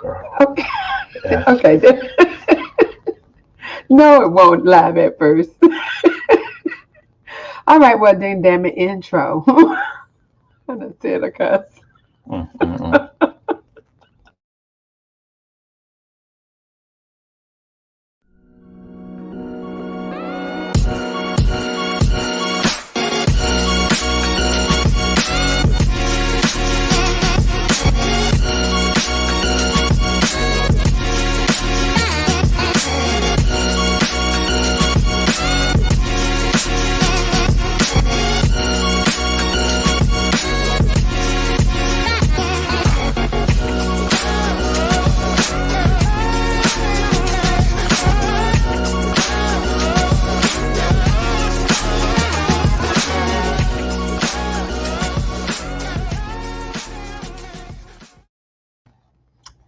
girl. Okay. Yeah. Okay. No, it won't live at first. All right, well then, damn it, intro. I done said a cuss. Mm, mm, mm.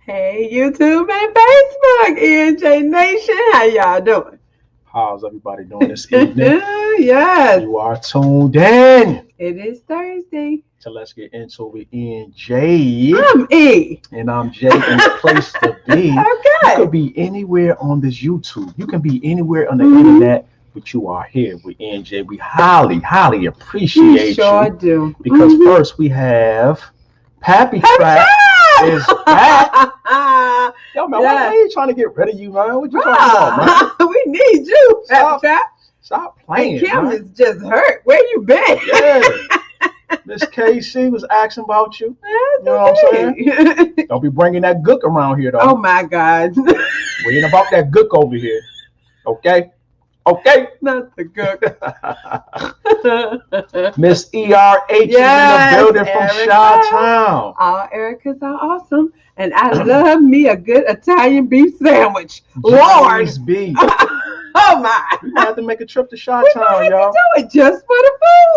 Hey, YouTube and Facebook, ENJ Nation, how y'all doing? How's everybody doing this evening? Yes, You are tuned in. it is Thursday. So let's get into it. ENJ. I'm E. And I'm Jay, and the place to be. You Okay. could be anywhere on this YouTube. You can be anywhere on the internet, but you are here with ENJ. We highly, highly We appreciate sure you. do. Because first we have Pappy Track is back. Yo, man, why are you trying to get rid of you, man? What you talking about, man? We need you, Stop. Trap. Stop playing, Kim man. is just hurt. Where you been? Yeah. Miss KC was asking about you. You know what I'm saying? Don't be bringing that gook around here, though. Oh my God. We ain't about that gook over here. Okay? Okay? Not the good. Miss ERH is in the building from Erica. Chi-Town. All Ericas are awesome. And I love me a good Italian beef sandwich. Lord. Jeez, B. Oh my. We might have to make a trip to We Chi-Town, might y'all. do it just for the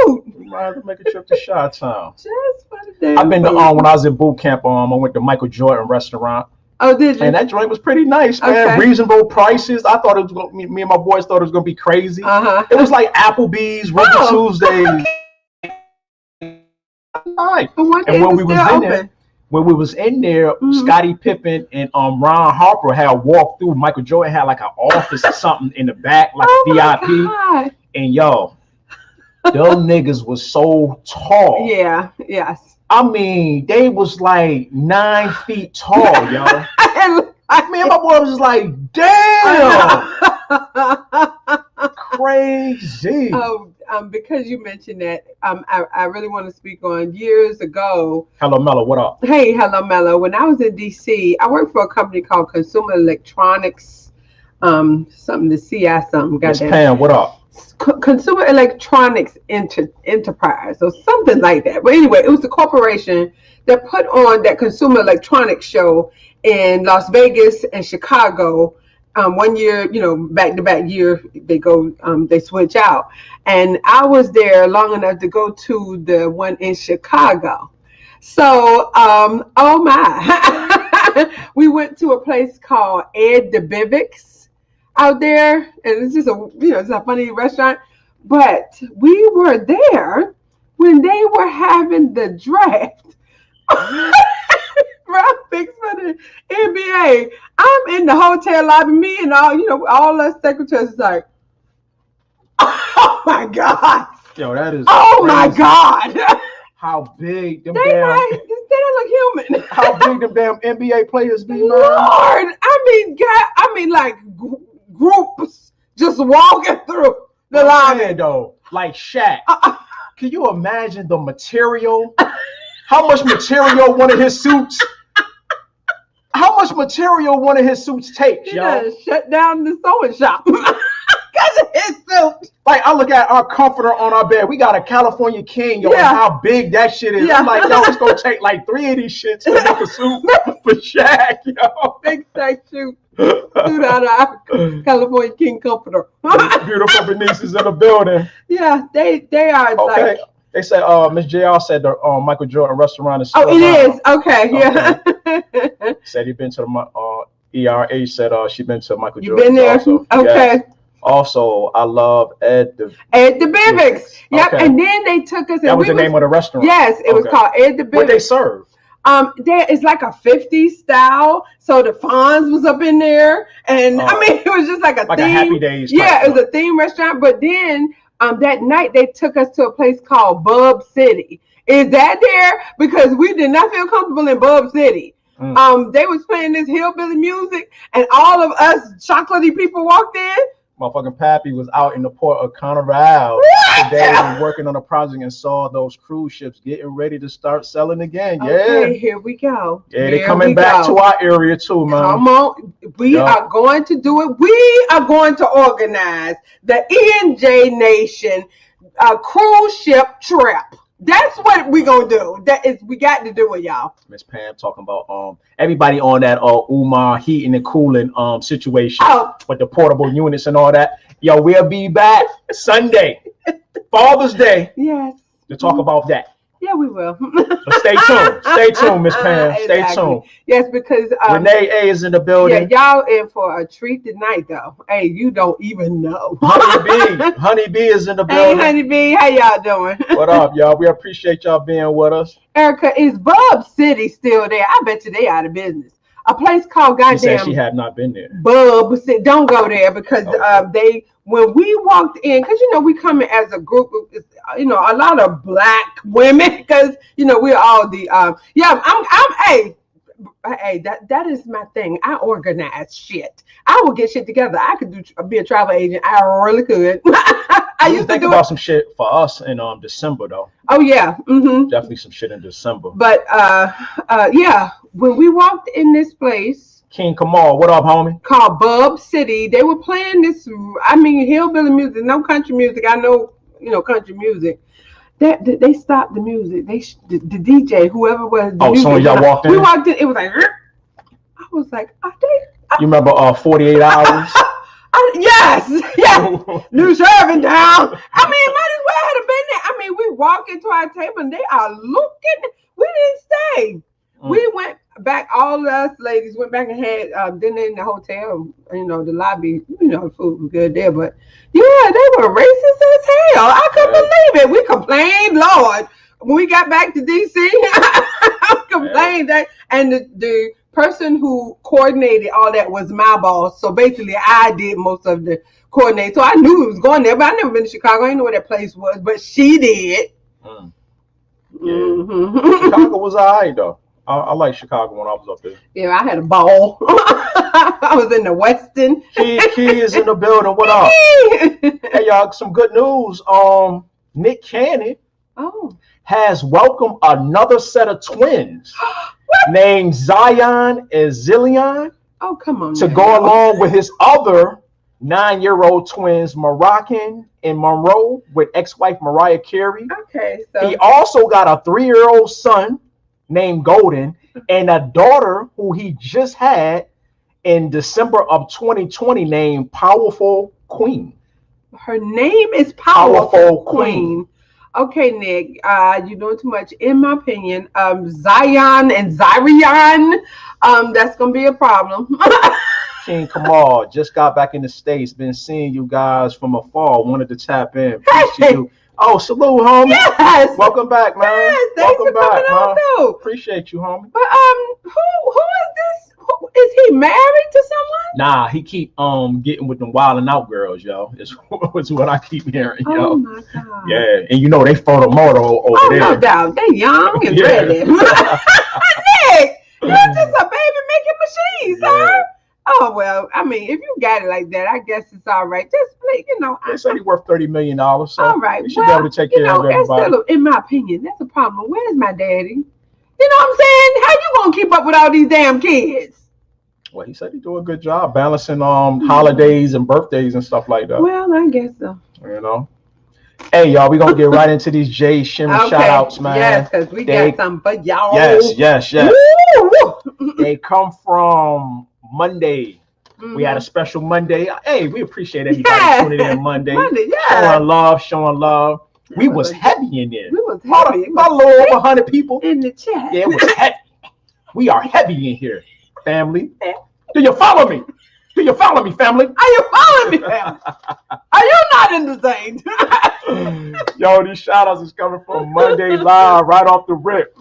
food. We might have to make a trip to Chi-Town. Just for the damn I've been to food. when I was in boot camp. I went to Michael Jordan restaurant, Oh, did you? and that joint was pretty nice, man. Okay. Reasonable prices. I thought it was gonna, me and my boys thought it was gonna be crazy. Uh-huh. It was like Applebee's, Ruby Oh, Tuesdays. Right. I wonder And if when it's we was still in there, open. when we was in there, Mhm. Scottie Pippen and Ron Harper had walked through. Michael Jordan had like an office or something in the back, like Oh my VIP. God. And yo, those niggas was so tall. Yeah, yes. I mean, they was like 9 feet tall, yo. I mean, my boy was just like, damn, crazy. Oh, because you mentioned that, I really want to speak on years ago. Hello, Mello, what up? Hey, hello, Mello. When I was in DC, I worked for a company called Consumer Electronics, something to CI something. Miss Goddamn. Pan, what up? Consumer Electronics Enterprise or something like that. But anyway, it was the corporation that put on that Consumer Electronics show in Las Vegas and Chicago. 1 year, back to back year, they switch out. And I was there long enough to go to the one in Chicago. So, oh my, we went to a place called Ed DeBivic's out there, and it's just it's a funny restaurant. But we were there when they were having the draft. Graphics for the NBA. I'm in the hotel lobby, me and all us secretaries is like, oh my God. Yo, that is Oh crazy. my God. How big them They don't look human. how big them damn NBA players be, man. Lord, I mean, like groups just walking through the lobby. Man, though, like Shaq. Can you imagine the material? How much material one of his suits? How much material one of his suits takes, He yo? done shut down the sewing shop because of his suit. Like, I look at our comforter on our bed. We got a California King, yo, Yeah. and how big that shit is. Yeah. I'm like, yo, it's gonna take like 3 of these shits to make a suit for Shaq, yo. Big stack shoot out of our California King comforter. Beautiful Bernice is in the building. Yeah, they are Okay. like. They said, Miss JR said the Michael Jordan restaurant is Oh, still it around. is. Okay, yeah. Said he been to the ERA. Said she been to Michael You Jordan. been there? Also. Okay. Yes. Also, I love Ed the. Ed DeBivic's. Yep. Okay. And then they took us. That was the name of the restaurant. Yes, it was Okay. called Ed What they DeBivic's. serve? There is like a 50s style, so the Fonz was up in there, and I mean it was just like a theme. A Happy Days. Yeah, it was a theme restaurant. But then that night they took us to a place called Bub City. Is that there? Because we did not feel comfortable in Bub City. They was playing this hillbilly music, and all of us chocolatey people walked in. Motherfucking Pappy was out in the port of Carnival today and working on a project and saw those cruise ships getting ready to start selling again. Okay, here we go. Yeah, they're coming back to our area too, man. Come on. We are going to do it. We are going to organize the ENJ Nation cruise ship trip. That's what we gonna do. We got to do it, y'all. Miss Pam talking about everybody on that Umar heating and cooling situation with the portable units and all that. Yo, we'll be back Sunday, Father's Day. Yes. To talk about that. Yeah, we will. So stay tuned. Stay tuned, Miss Pam. Stay tuned. Yes, because Renee A is in the building. Yeah, y'all in for a treat tonight, though. Hey, you don't even know. Honey B is in the building. Hey, Honey B, how y'all doing? What up, y'all? We appreciate y'all being with us. Erica, is Bub City still there? I bet you they out of business. A place called She said she had not been there. Bub City. Don't go there because when we walked in, because we come in as a group, a lot of black women, because we're all the hey, that is my thing. I organize shit. I will get shit together. I could be a travel agent. I really could. I used to think do about some shit for us in December though. Oh yeah, definitely some shit in December. But when we walked in this place. King Kamal, what up, homie? Called Bub City. They were playing this, hillbilly music, no country music. I know, country music. They stopped the music. The DJ, whoever was. So when y'all walked in? We walked in, it was like, I was like, are they? You remember 48 Hours? Yes. New serving down. Might as well have been there. We walked into our table and they are looking. We didn't stay. We went back, all of us ladies went back and had dinner in the hotel, the lobby, the food was good there, but yeah, they were racist as hell. I couldn't believe it. We complained, Lord. When we got back to DC, I complained that, and the person who coordinated all that was my boss, so basically I did most of the coordinating, so I knew it was going there, but I never been to Chicago. I didn't know where that place was, but she did. Chicago was all right, though. I like Chicago when I was up there. Yeah, I had a ball. I was in the Westin. Key is in the building. What up? Hey, y'all, some good news. Nick Cannon has welcomed another set of twins named Zion and Zillion. Oh, come on. To go along with his other 9-year-old twins, Moroccan and Monroe, with ex-wife Mariah Carey. Okay, so he also got a 3-year-old son named Golden, and a daughter who he just had in December of 2020 named Powerful Queen. Her name is Powerful Queen. Okay, Nick, you're doing too much. In my opinion, Zion and Zyrion, that's going to be a problem. King Kamal just got back in the States, been seeing you guys from afar, wanted to tap in. Appreciate you. Oh, salute, homie. Yes. Welcome back, man. Yes, thanks Welcome for back, coming on, Appreciate you, homie. But who is this? Is he married to someone? Nah, he keep getting with them wilding out girls, yo. It's what I keep hearing, yo. Oh my God. Yeah, and they photomoto over there. No doubt. They young and ready. Nick, you're just a baby making machine, sir. Oh, well, if you got it like that, I guess it's all right. Just, They said he's worth $30 million, so all right. we should be able to take care of everybody. Still, in my opinion, that's a problem. Where's my daddy? You know what I'm saying? How you going to keep up with all these damn kids? Well, he said he do a good job balancing holidays and birthdays and stuff like that. Well, I guess so. Hey, y'all, we're going to get right into these Jay Shimmy shout-outs, man. Yes, because we got something for y'all. Yes. They come from Monday. We had a special Monday. Hey, we appreciate everybody tuning in Monday. Showing love. We was heavy in there. We was heavy. About a little over 100 people in the chat. Yeah, it was heavy. We are heavy in here, family. Do you follow me? Do you follow me, family? Are you following me, family? Are you not in the same? Yo, these shout outs is coming from Monday Live right off the rip.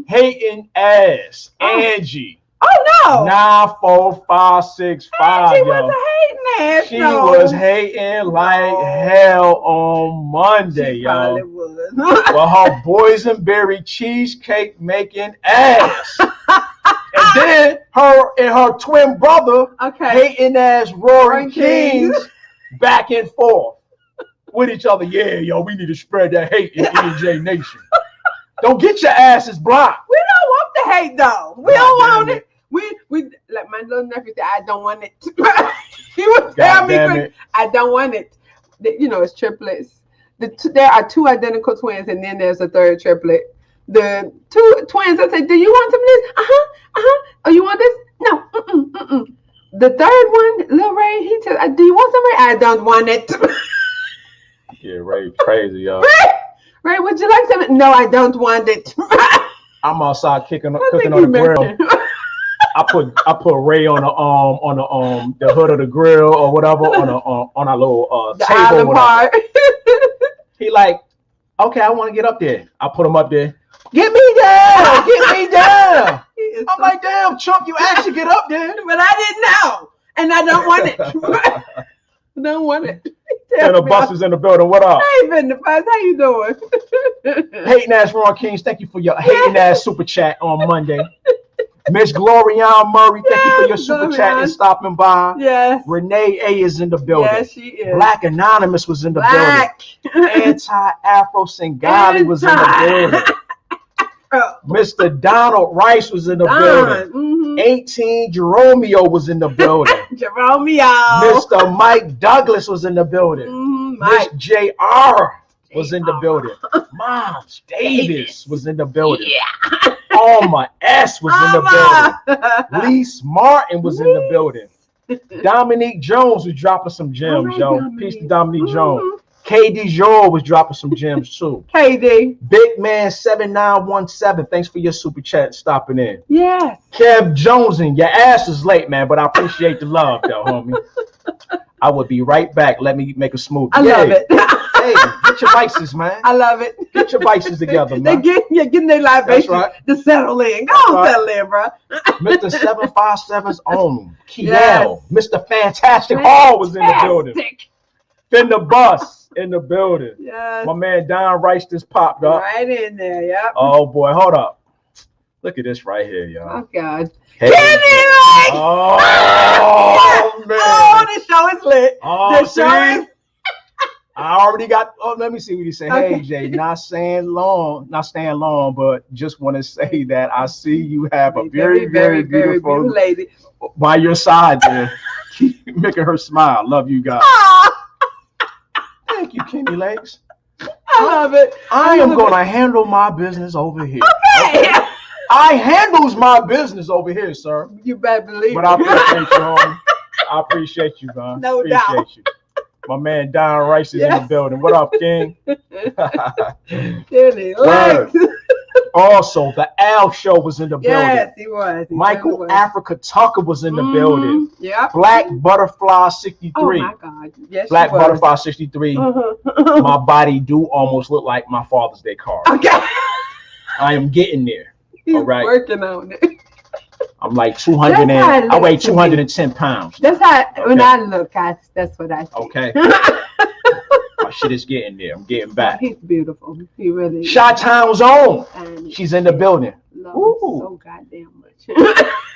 Hating ass, Angie. Oh no! 94565. She was a hating ass. She was hating like hell on Monday, she y'all. Probably was. Well, her boysenberry cheesecake making ass. And then her and her twin brother, hating ass Roaring Kings, back and forth with each other. Yeah, yo, we need to spread that hate in EJ Nation. Don't get your asses blocked. We don't want the hate though. We don't want it. We like my little nephew said, I don't want it. He would tell me, I don't want it. You know, it's triplets. There are two identical twins, and then there's a third triplet. The two twins, I say, do you want some of this? Oh, you want this? No. The third one, little Ray, he said, do you want some of it? I don't want it. Yeah, Ray's crazy, y'all. Ray, would you like some? No, I don't want it. I'm outside cooking on the grill. I put Ray on the hood of the grill or whatever on a little table. Part. He like, okay, I want to get up there. I put him up there. Get me down! Get me down! I'm like, damn, Chump, you actually get up there. But I didn't know, and I don't want it. I don't want it. And the bus is in the building. What up? Hey, in the bus. How you doing? Hating ass Ron Kings, thank you for your hating ass super chat on Monday. Miss Glorianne Murray, thank you for your super chat and stopping by. Yes. Renee A is in the building. Yes, she is. Black Anonymous was in the building. Anti-Afro Singali was in the building. Mr. Donald Rice was in the building. 18 Jeromeo was in the building. Mr. Mike Douglas was in the building. Miss J.R. was in the building. Moms Davis was in the building. Yeah. Alma S was in the building. Lise Martin was in the building. Dominique Jones was dropping some gems, yo. Peace to Dominique Jones. KD Joel was dropping some gems too. KD. Big Man 7917. Thanks for your super chat stopping in. Yes. Kev Joneson, your ass is late, man, but I appreciate the love though, homie. I will be right back. Let me make a smoothie. I love it. Hey, get your vices, man. I love it. Get your vices together, man. You're getting their libation to settle in. Go on, settle in, bro. Mr. 757's own Kiel. Mr. Fantastic Hall was in the building. Then the bus in the building. Yes. My man Don Rice just popped up. Right in there, yep. Oh boy, hold up. Look at this right here, y'all. Oh God. Hey, oh man. Oh, the show is lit. Oh, the show is. I already got. Oh, let me see what he said. Okay. Hey Jay, not staying long, but just want to say that I see you have a very beautiful lady by your side there. Keep making her smile. Love you guys. Thank you, Kenny Legs. I love it. I am going to handle my business over here. Okay. I handles my business over here, sir. You better believe it. But I appreciate you, homie. I appreciate you, man. No appreciate doubt. You. My man Don Rice is in the building. What up, King? Kenny Legs. Also, the Al Show was in the building. Yes, he was. Michael Africa Tucker was in the building. Yep. Black Butterfly 63. Oh my God. Yes, Black Butterfly 63. My body do almost look like my Father's Day card. Okay. I am getting there. He's all right. Working on it. I'm like 200 and I weigh 210 pounds. That's how when I look, that's what I see. Okay. My shit is getting there. I'm getting back. He's beautiful. He really is. Chi-Town's own. She's in the building. Love him so goddamn much.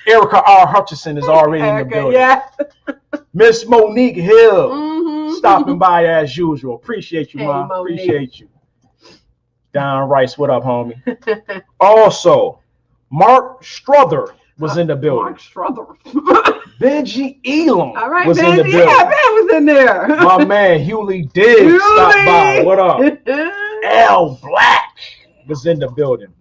Erica R. Hutchison is already in the building. Yeah. Miss Monique Hill stopping by as usual. Appreciate you, Mom. Appreciate you. Don Rice, what up, homie? Also, Mark Strother was in the building. Mark Strother. Benji Elam was in the building. Yeah, Ben was in there. My man Hewley Diggs stopped by. What up? L Black was in the building.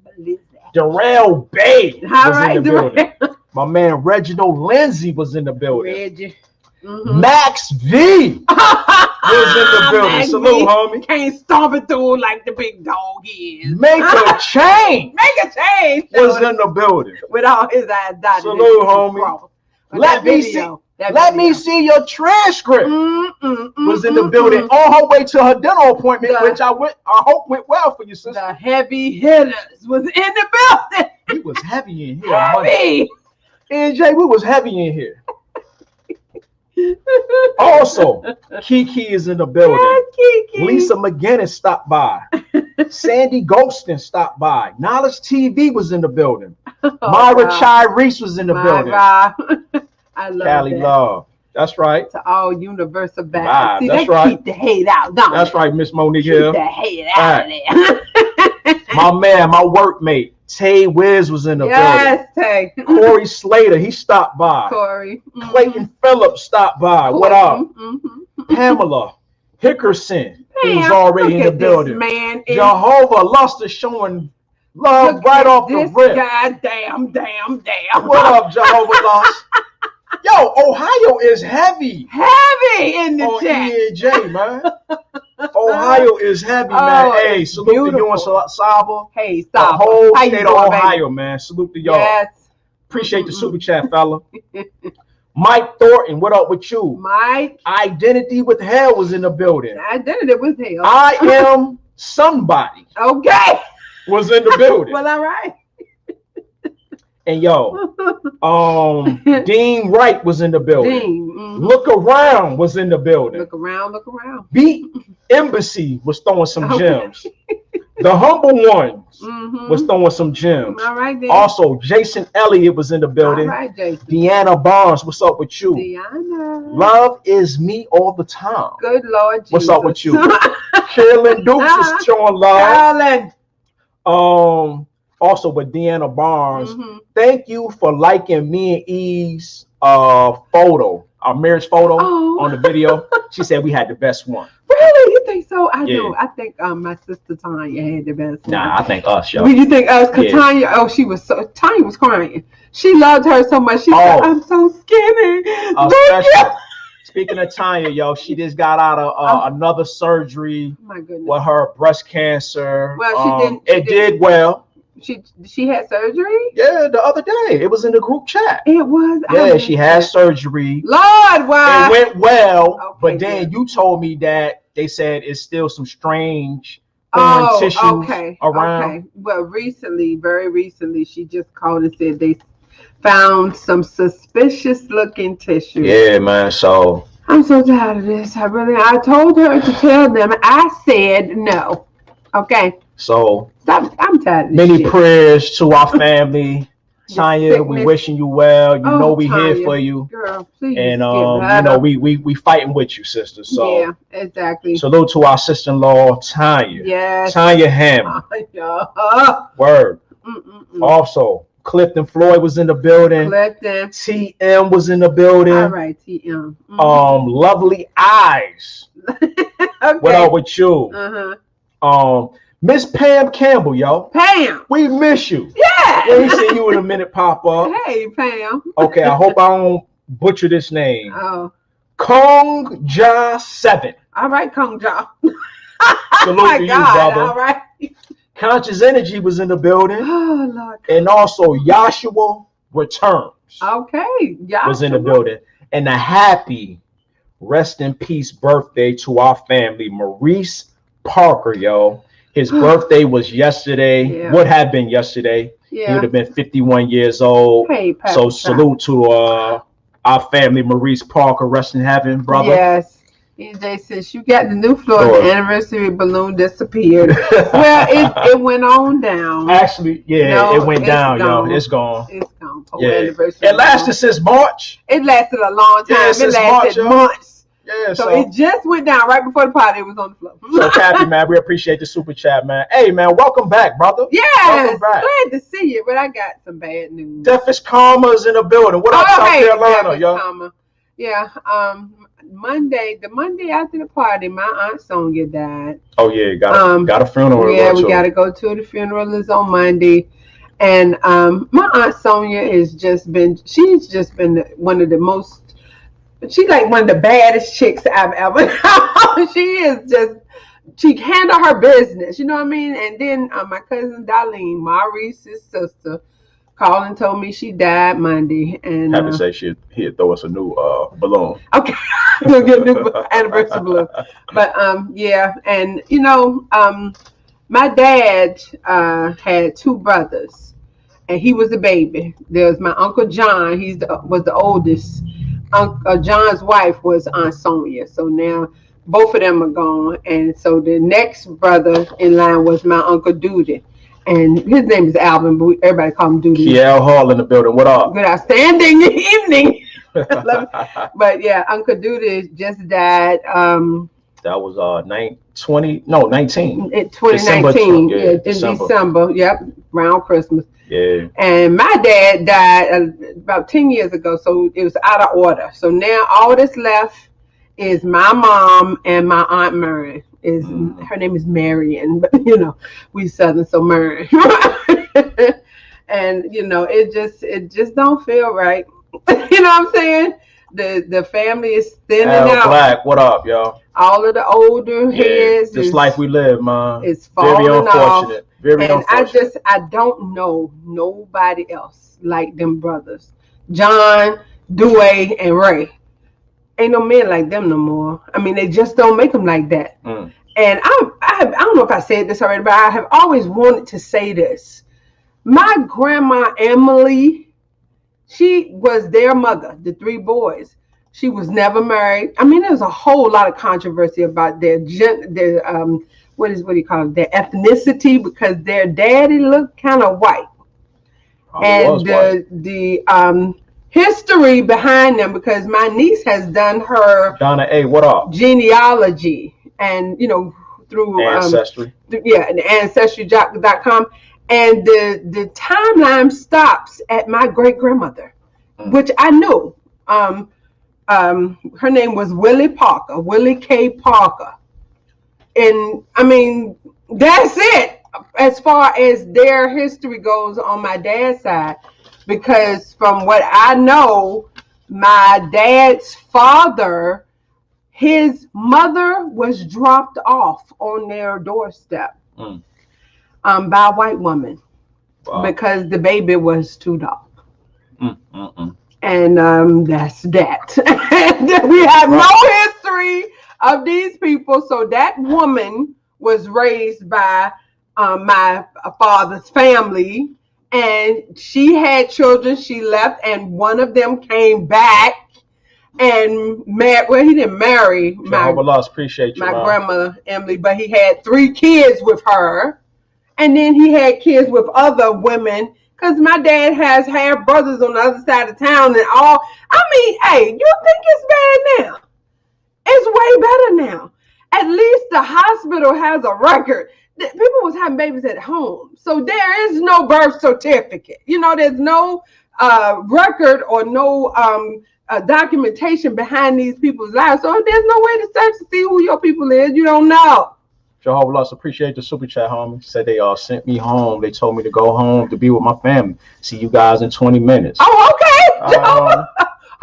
Darrell Bay was in the building. My man Reginald Lindsay was in the building. Reggie. Max V was in the building. Max Salute, V homie. Can't stomp it through like the big dog is. Make a change. Make a change. Was in the building with all his eyes dotted. Salute, homie. Let me see. Let me see your transcript. Was in the building on her way to her dental appointment, which I hope went well for you, sister. The heavy hitters was in the building. We was heavy in here. Heavy. NJ, we was heavy in here. Also, Kiki is in the building. Yes, Kiki. Lisa McGinnis stopped by. Sandy Golston stopped by. Knowledge TV was in the building. Myra Chai Reese was in the building. I love Cali that. Love. That's right. To all universal vibes. See, that's they right. keep the hate out, don't That's they? right, Miss Monique Hill. Keep the hate out of there. My man, my workmate, Tay Wiz was in the building. Yes, Tay. Corey Slater, he stopped by. Corey. Clayton Phillips stopped by. What up? Pamela Hickerson, who's already in the building. Man, Jehovah Luster showing love right off the rip. Damn. What up, Jehovah Lust? Yo, Ohio is heavy. Heavy in the chat. ENJ, man. Ohio is heavy, man. Hey, salute to you and Saba. Hey, Saba. The whole How state you of doing, Ohio, baby? man. Salute to y'all. Yes. Appreciate the super chat, fella. Mike Thornton, what up with you? Mike. Identity with Hell was in the building. Identity with Hell. I am somebody. Okay. Was in the building. Well, all right. And yo, Dean Wright was in the building. Dean, Look Around was in the building. Look around. Beat Embassy was throwing some gems. The Humble Ones was throwing some gems. All right, then. Also, Jason Elliott was in the building. All right, Jason. Deanna Barnes, what's up with you? Deanna. Love is me all the time. Good Lord Jesus. What's up with you? Carolyn Dukes is showing love. Carolyn. Also with Deanna Barnes, thank you for liking me and Eve's photo, our marriage photo on the video. She said we had the best one. Really? You think so? I Yeah. know. I think my sister Tanya had the best one. Nah, I think us, yo. You think us? Cause Yeah. Tanya, Tanya was crying. She loved her so much. She said, "I'm so skinny." Speaking of Tanya, yo, she just got out of another surgery my goodness. with her breast cancer. Well, she didn't. It did well. She had surgery? Yeah, the other day. It was in the group chat. It was. Yeah, she had surgery. Lord, why? It went well, Okay, but then you told me that they said it's still some strange tissues around. Okay. Well, very recently, she just called and said they found some suspicious looking tissue. Yeah, man. So I'm so tired of this. I told her to tell them. I said no. Okay. So I'm tired of this many shit. prayers to our family. Tanya, we wishing you well. You know we Tanya, here for you. Girl, please And get better. we fighting with you, sister. So yeah, exactly. salute to our sister-in-law, Tanya. Yes. Tanya Hammond. Word. Also, Clifton Floyd was in the building. Clifton. TM was in the building. All right, TM. Lovely Eyes. Okay. What up with you? Miss Pam Campbell, yo. Pam. We miss you. Yeah. We ain't seen you in a minute pop up. Hey, Pam. Okay, I hope I don't butcher this name. Oh. Kong Ja 7. All right, Kong Ja. Salute to you, brother. All right. Conscious Energy was in the building. Oh, Lord. And also Joshua Returns Okay. Joshua was in the building. And a happy rest in peace birthday to our family, Maurice Parker, yo. His birthday was yesterday. Yeah. Would have been yesterday. Yeah. He would have been 51 years old. Hey, so salute to our family, Maurice Parker. Rest in heaven, brother. Yes. EJ says you got the new floor. The anniversary balloon disappeared. Well, it went on down. Actually, yeah, it went down, gone. yo. It's gone. It's gone. Yeah. It lasted since March. It lasted a long time. Yeah, it lasted months. Yeah, so it just went down right before the party. It was on the floor. So happy, man. We appreciate the super chat, man. Hey, man, welcome back, brother. Yes, glad to see you. But I got some bad news. Deafest Karma's in the building. What up, South Carolina, yo? Karma. Yeah. The Monday after the party, my aunt Sonia died. Oh yeah, got a funeral. Yeah, we got to go to the funeral. Is on Monday. And my aunt Sonia she's just been one of the most. She's like one of the baddest chicks I've ever known. She handled her business, you know what I mean? And then my cousin Darlene, Maurice's sister, called and told me she died Monday. And happy to say he'd throw us a new balloon. Okay, we'll get a new anniversary balloon. But yeah, and my dad had two brothers, and he was the baby. There's my Uncle John. Was the oldest. John's wife was Aunt Sonia. So now both of them are gone, and so the next brother in line was my Uncle Duty. And his name is Alvin, but everybody call him Duty. Kiel Hall in the building. What up? Good outstanding evening. But yeah, Uncle Duty just died. That was 19. In 2019. In December. Yep, around Christmas. Yeah. And my dad died about 10 years ago, so it was out of order. So now all that's left is my mom and my Aunt Mary. Her name is Marion, but we Southern, so Marion. And it just don't feel right. You know what I'm saying? The family is thinning out. Black, what up, y'all? All of the older heads. This life we live, man. It's falling very unfortunate. Off. Very unfortunate. I don't know nobody else like them brothers. John, Dewey, and Ray. Ain't no men like them no more. I mean, they just don't make them like that. And I don't know if I said this already, but I have always wanted to say this. My grandma Emily, she was their mother, the three boys. She was never married. I mean, there was a whole lot of controversy about their what do you call it? Their ethnicity, because their daddy looked kind of white. The history behind them, because my niece has done her Donna A, what up? Genealogy, and through Ancestry. And Ancestry.com, and the timeline stops at my great grandmother, which I knew. Her name was Willie K. Parker, and I mean that's it as far as their history goes on my dad's side. Because from what I know, my dad's father, his mother was dropped off on their doorstep by a white woman because the baby was too dark. And that's that. We have no history of these people. So that woman was raised by my father's family. And she had children. She left, and one of them came back and married. Well, he didn't marry my grandmother Emily, but he had 3 kids with her, and then he had kids with other women. Because my dad has half brothers on the other side of town, and all. I mean, hey, you think it's bad now? It's way better now. At least the hospital has a record. People was having babies at home, so there is no birth certificate. There's no record or no documentation behind these people's lives. So there's no way to search to see who your people is. You don't know. Jehovah Lost, appreciate the super chat, homie. Said they sent me home. They told me to go home to be with my family. See you guys in 20 minutes. Oh, okay.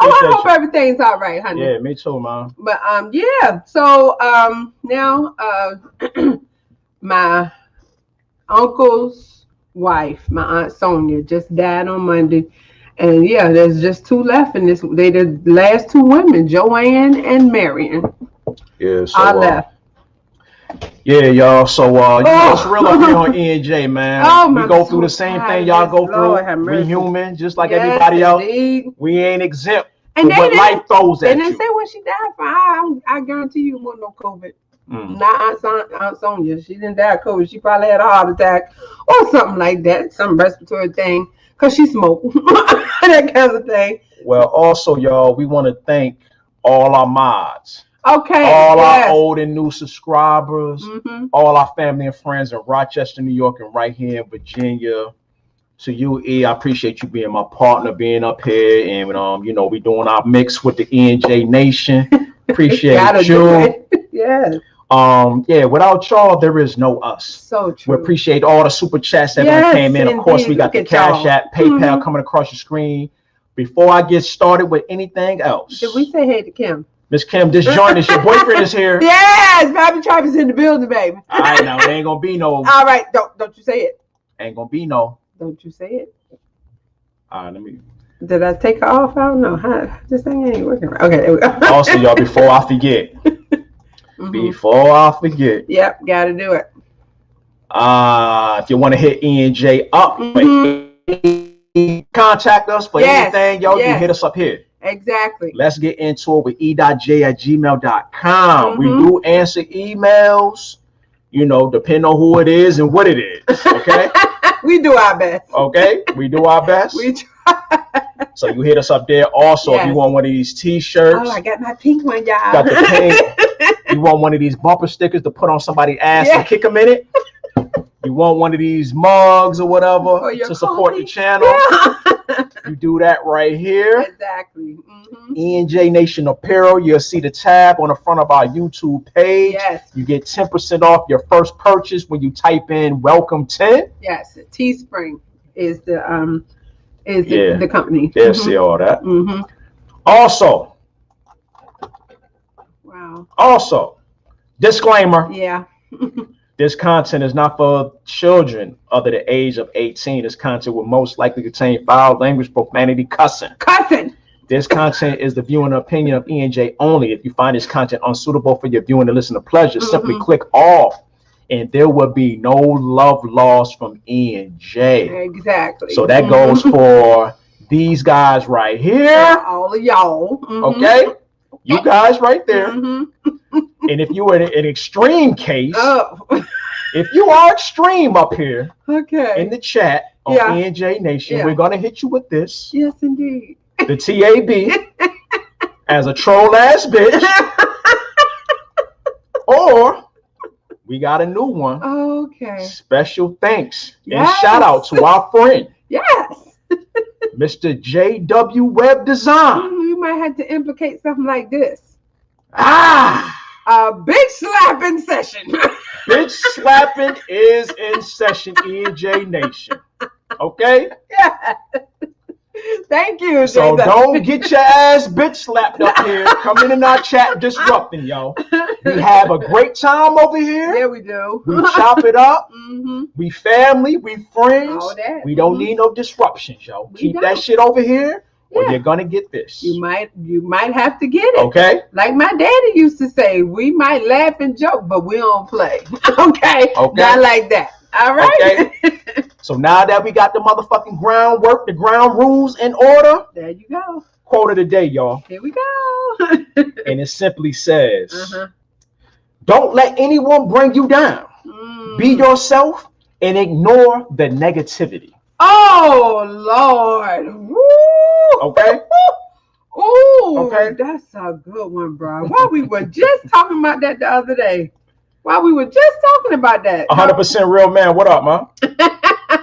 I hope everything's all right, honey. Yeah, me too, man. But yeah. So now my uncle's wife, my Aunt Sonia, just died on Monday. And yeah, there's just 2 left in this. They the last 2 women, Joanne and Marion. Yeah, so I left. Yeah, y'all. So it's real up here on E&J, man. We go through the same thing y'all go through. We human, just like everybody else. Indeed. We ain't exempt from what life throws at you. They didn't say what she died from. I guarantee you won't no COVID. Not Aunt Sonia. She didn't die of COVID. She probably had a heart attack or something like that, some respiratory thing, because she smoked, that kind of thing. Well, also, y'all, we want to thank all our mods. Okay. All our old and new subscribers, all our family and friends in Rochester, New York, and right here in Virginia. To you, E, I appreciate you being my partner, being up here, and we doing our mix with the E&J Nation. Appreciate you. Yes. Without y'all, there is no us. So true. We appreciate all the super chats that came in. Of course, we got the Cash App, PayPal coming across your screen. Before I get started with anything else, did we say hey to Kim? Miss Kim, just join us. Your boyfriend is here. Yes, Bobby Travis in the building, baby. All right, now there ain't gonna be no. All right, don't you say it. Ain't gonna be no. Don't you say it. All right, let me. Did I take it off? I don't know. This thing ain't working right. Okay, there we go. Also, y'all, before I forget. Before I forget. Yep, got to do it. If you want to hit E&J up, contact us for anything, yo, you can hit us up here. Exactly. Let's get into it with e.j@gmail.com. We do answer emails, you know, depending on who it is and what it is. Okay. We do our best. Okay, we do our best. We try. So you hit us up there. Also, if you want one of these T-shirts. Oh, I got my pink one, y'all. Got the pink. You want one of these bumper stickers to put on somebody's ass and kick them in it. You want one of these mugs or whatever to support the channel. You do that right here. Exactly. E&J Nation Apparel. You'll see the tab on the front of our YouTube page. Yes. You get 10% off your first purchase when you type in welcome 10. Yes. Teespring is the the company. They'll see all that. Also. Wow. Also, disclaimer. Yeah. This content is not for children under the age of 18. This content will most likely contain foul language, profanity, cussing. This content is the view and opinion of E&J only. If you find this content unsuitable for your viewing and listening pleasure, simply click off, and there will be no love lost from E&J. Exactly. So that goes for these guys right here. All of y'all. Okay? You guys right there. And if you were in an extreme case, if you are extreme up here in the chat on E&J Nation, we're going to hit you with this. Yes, indeed. The TAB as a troll ass bitch. Or we got a new one. Okay. Special thanks and shout out to our friend. Yes. Mr. JW Web Design. You might have to implicate something like this. A big slapping session. Bitch slapping is in session, E&J Nation. Okay? Yeah. Thank you. So don't get your ass bitch slapped up here. Come in our chat disrupting, yo. We have a great time over here. Yeah, we do. We chop it up. We family. We friends. All that. We don't need no disruptions, yo. Keep that shit over here. Or you're gonna get this. You might have to get it. Okay. Like my daddy used to say, we might laugh and joke, but we don't play. Okay. Not like that. All right. Okay. So now that we got the motherfucking groundwork, the ground rules in order. There you go. Quote of the day, y'all. Here we go. And it simply says, don't let anyone bring you down. Be yourself and ignore the negativity. Oh, Lord. Woo. Okay. Ooh, okay. That's a good one, bro. Why we were just talking about that the other day. 100% real man. What up, man?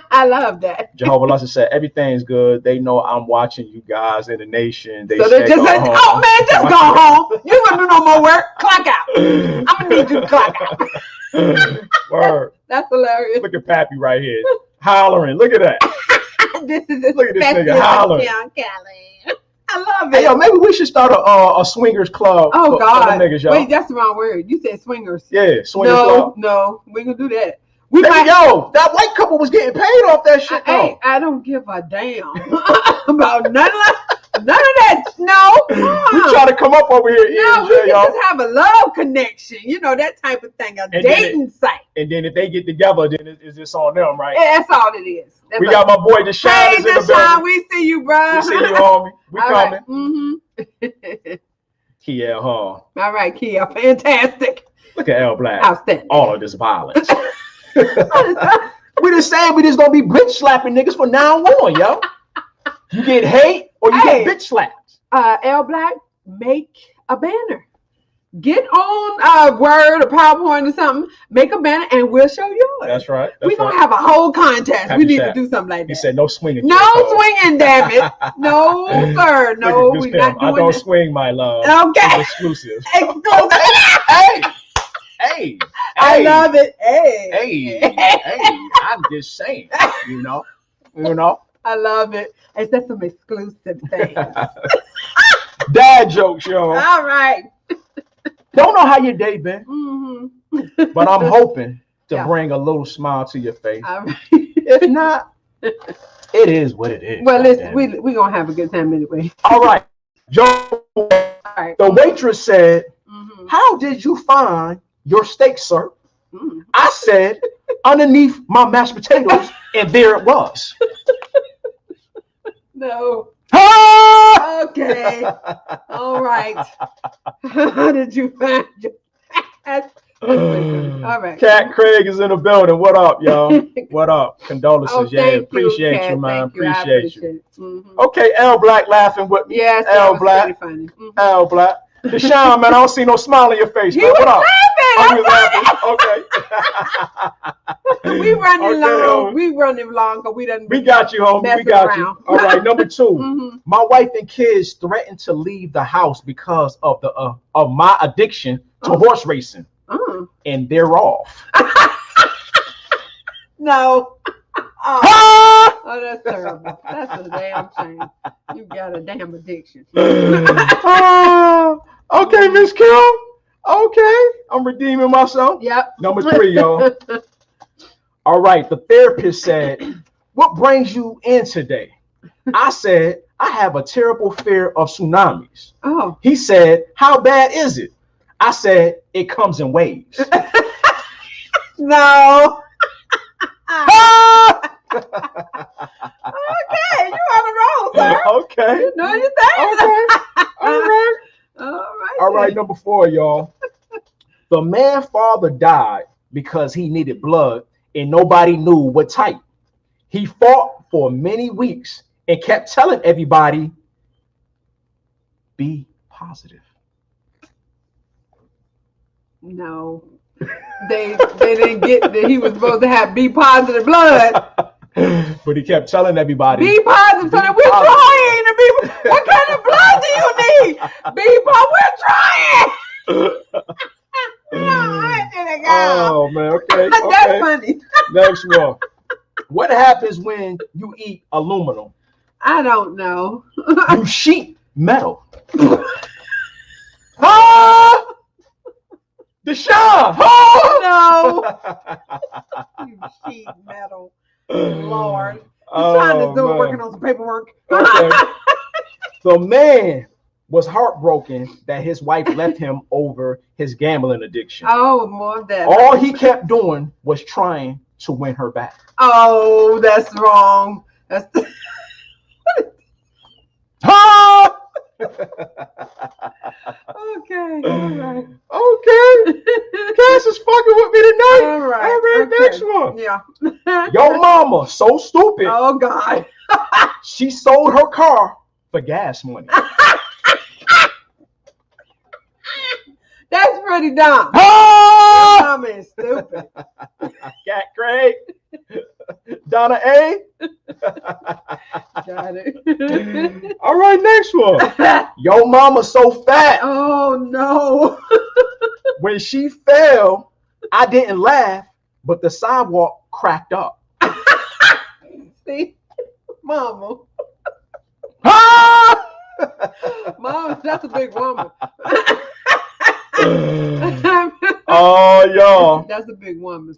I love that. Jehovah Lusher said, everything's good. They know I'm watching you guys in the nation. They so they just said, oh, man, just go home. You ain't going to do no more work. Clock out. I'm going to need you to clock out. Word. That's hilarious. Look at Pappy right here. Hollering. Look at that. Look at this nigga hollering. I love it. Hey, yo, maybe we should start a swingers club. Oh, God. Niggas, wait, that's the wrong word. You said swingers. Yeah, swingers club. No, we ain't gonna do that. Yo, that white couple was getting paid off that shit. I don't give a damn about none of that. No. You try to come up over here, no, we can just have a love connection. You know, that type of thing, a dating site. And then if they get together, then it's just on them, right? Yeah, that's all it is. We got my boy Deshawn. Hey, Deshawn, we see you, bro. We see you, homie. We all coming. Right. Kiel Hall. All right, Kiel. Fantastic. Look at L Black. Outstanding. All of this violence. We just saying we just gonna be bitch slapping niggas from now on, yo. You get hate or you get bitch slapped. L Black, make a banner. Get on Word or PowerPoint or something. Make a banner and we'll show yours. That's right. We're gonna have a whole contest. We need to do something like that. He said no swinging. No swinging, damn it. No, sir. No, we're not doing I don't swing, my love. Okay. It's exclusive. Hey. I love it. Hey. I'm just saying, you know. I love it. It's just some exclusive things. Dad jokes, yo. All right. Don't know how your day been, but I'm hoping to bring a little smile to your face. All right. If not, It is what it is. Well, we're going to have a good time anyway. All right. Joe, right. The waitress said, how did you find your steak, sir? I said, underneath my mashed potatoes, and there it was. No. Ah! Okay. All right. How did you find your... All right. Cat Craig is in the building. What up, y'all? What up? Condolences. Appreciate you, man. Appreciate you. Okay, L Black laughing with me. Yes, L Black. Funny. L Black. Deshawn, man, I don't see no smile on your face. Man. What up? Okay. We running long. We running long because we done. We got you, homie. We got you. All right, number 2. My wife and kids threatened to leave the house because of the of my addiction to horse racing. And they're off. No. Oh, that's terrible. That's a damn shame. You got a damn addiction. Okay, Miss Carol. Okay, I'm redeeming myself. Yep. Number 3, y'all. All right, the therapist said, what brings you in today? I said, I have a terrible fear of tsunamis. Oh. He said, how bad is it? I said, it comes in waves. No. Okay, you on the roll, sir. Okay. You know your thing. Okay. All right. All right, number 4, y'all. The man's father died because he needed blood and nobody knew what type. He fought for many weeks and kept telling everybody, be positive. No. They didn't get that he was supposed to have B positive blood. But he kept telling everybody, B positive, so we're trying to be. What kind of blood do you need? B positive, we're trying. Oh man, okay. That's funny. Next one. What happens when you eat aluminum? I don't know. You sheet metal. Deshawn! No. You sheet metal. Lord. He's trying to do it, working on some paperwork. Okay. The man was heartbroken that his wife left him over his gambling addiction. Oh, more of that. All he kept doing was trying to win her back. Oh, that's wrong. That's Okay, all right. Okay. Cass is fucking with me tonight. All right. All right, okay. next one. Yeah. Your mama, so stupid. Oh, God. She sold her car for gas money. That's pretty dumb. Ah! Your mama is stupid. Cat Craig. Donna A. Got it. All right, next one. Your mama so fat. Oh, no. When she fell, I didn't laugh, but the sidewalk cracked up. See? Mama. Ah! Mama, that's a big woman. Oh, y'all. That's a big woman.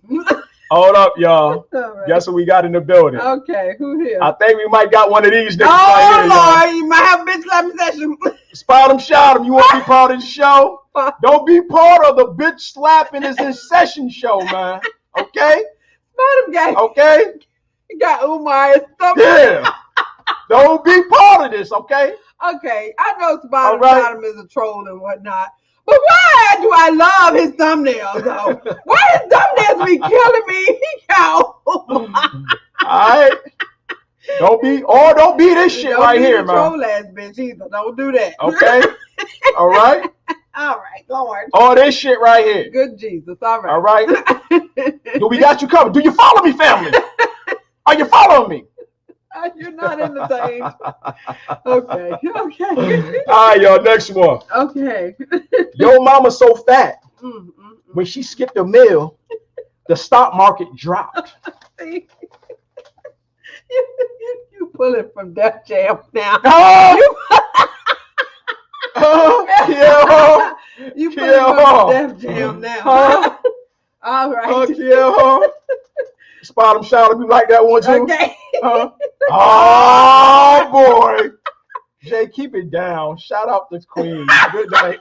Hold up, y'all. Right. Guess what we got in the building? Okay, who here? I think we might got one of these niggas right here, Lord, you might have a bitch slapping session. Spot him, shout him. You want to be part of the show? Don't be part of the bitch slapping is in session show, man. Okay? Spot him, guy. Okay? You got Umar and stuff. Yeah. Don't be part of this, okay? Okay, I know Spot him is a troll and whatnot. But why do I love his thumbnails, though? Why his thumbnails be killing me? All right. Don't be this shit don't right be here, man. Troll ass bitch either. Don't do that. Okay. All right. All right, Lord. All this shit right here. Good Jesus. All right. All right. Do we got you covered? Do you follow me, family? Are you following me? You're not entertained. Okay. Okay. All right, y'all. Next one. Okay. Your mama so fat. When she skipped a meal, the stock market dropped. See? You pull it from Def Jam now. You pull it from Def Jam now. All right. Spot him, shout if you like that one too. Okay. Oh boy. Jay, keep it down. Shout out to Queen. Good night.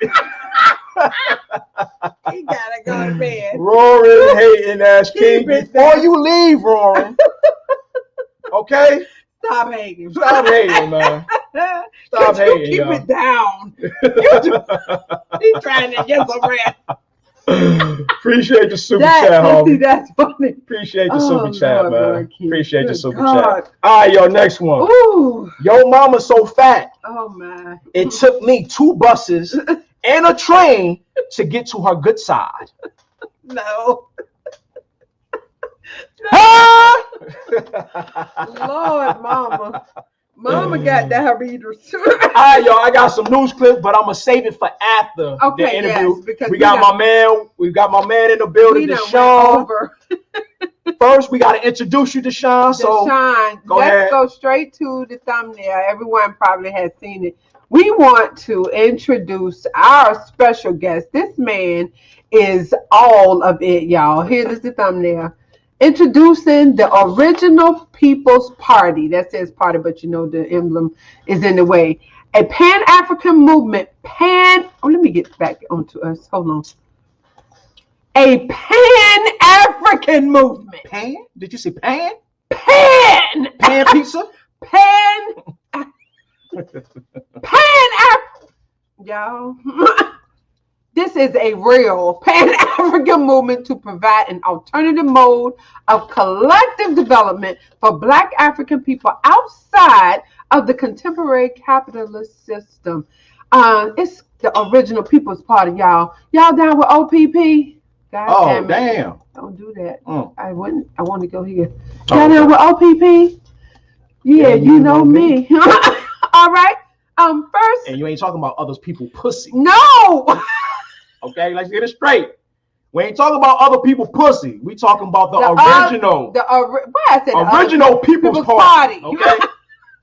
He gotta go to bed. Roaring, hating ass king. Before you leave, Roaring. Okay? Stop hating. Stop hating, man. Stop hating. Keep it down. He's trying to get some rest. Appreciate the super chat, homie. That's funny. Appreciate the super chat, man. Lord, Appreciate the super God. chat. All right, yo, next one. Ooh. Yo, mama so fat. Oh my. It took me 2 buses and a train to get to her good side. No. Lord, mama. Mama got diabetes. All right, y'all. I got some news clips, but I'm gonna save it for after the interview. Yes, because we got my man in the building, Deshawn. First, we gotta introduce you, Deshawn. Deshawn, let's go straight to the thumbnail. Everyone probably has seen it. We want to introduce our special guest. This man is all of it, y'all. Here is the thumbnail. Introducing the original People's Party. That says party, but you know the emblem is in the way. A Pan African movement. Let me get back onto us. Hold on. A Pan African movement. Pan? Did you say pan? Pan pizza? Pan y'all. This is a real Pan-African movement to provide an alternative mode of collective development for Black African people outside of the contemporary capitalist system. It's the original People's Party, y'all. Y'all down with OPP? God damn. Don't do that. I want to go here. Y'all down with OPP? Yeah, you know me. All right. First. And you ain't talking about others people pussy. No. Okay, let's get it straight. We ain't talking about other people pussy. We talking about the original. Original People's Party. Okay.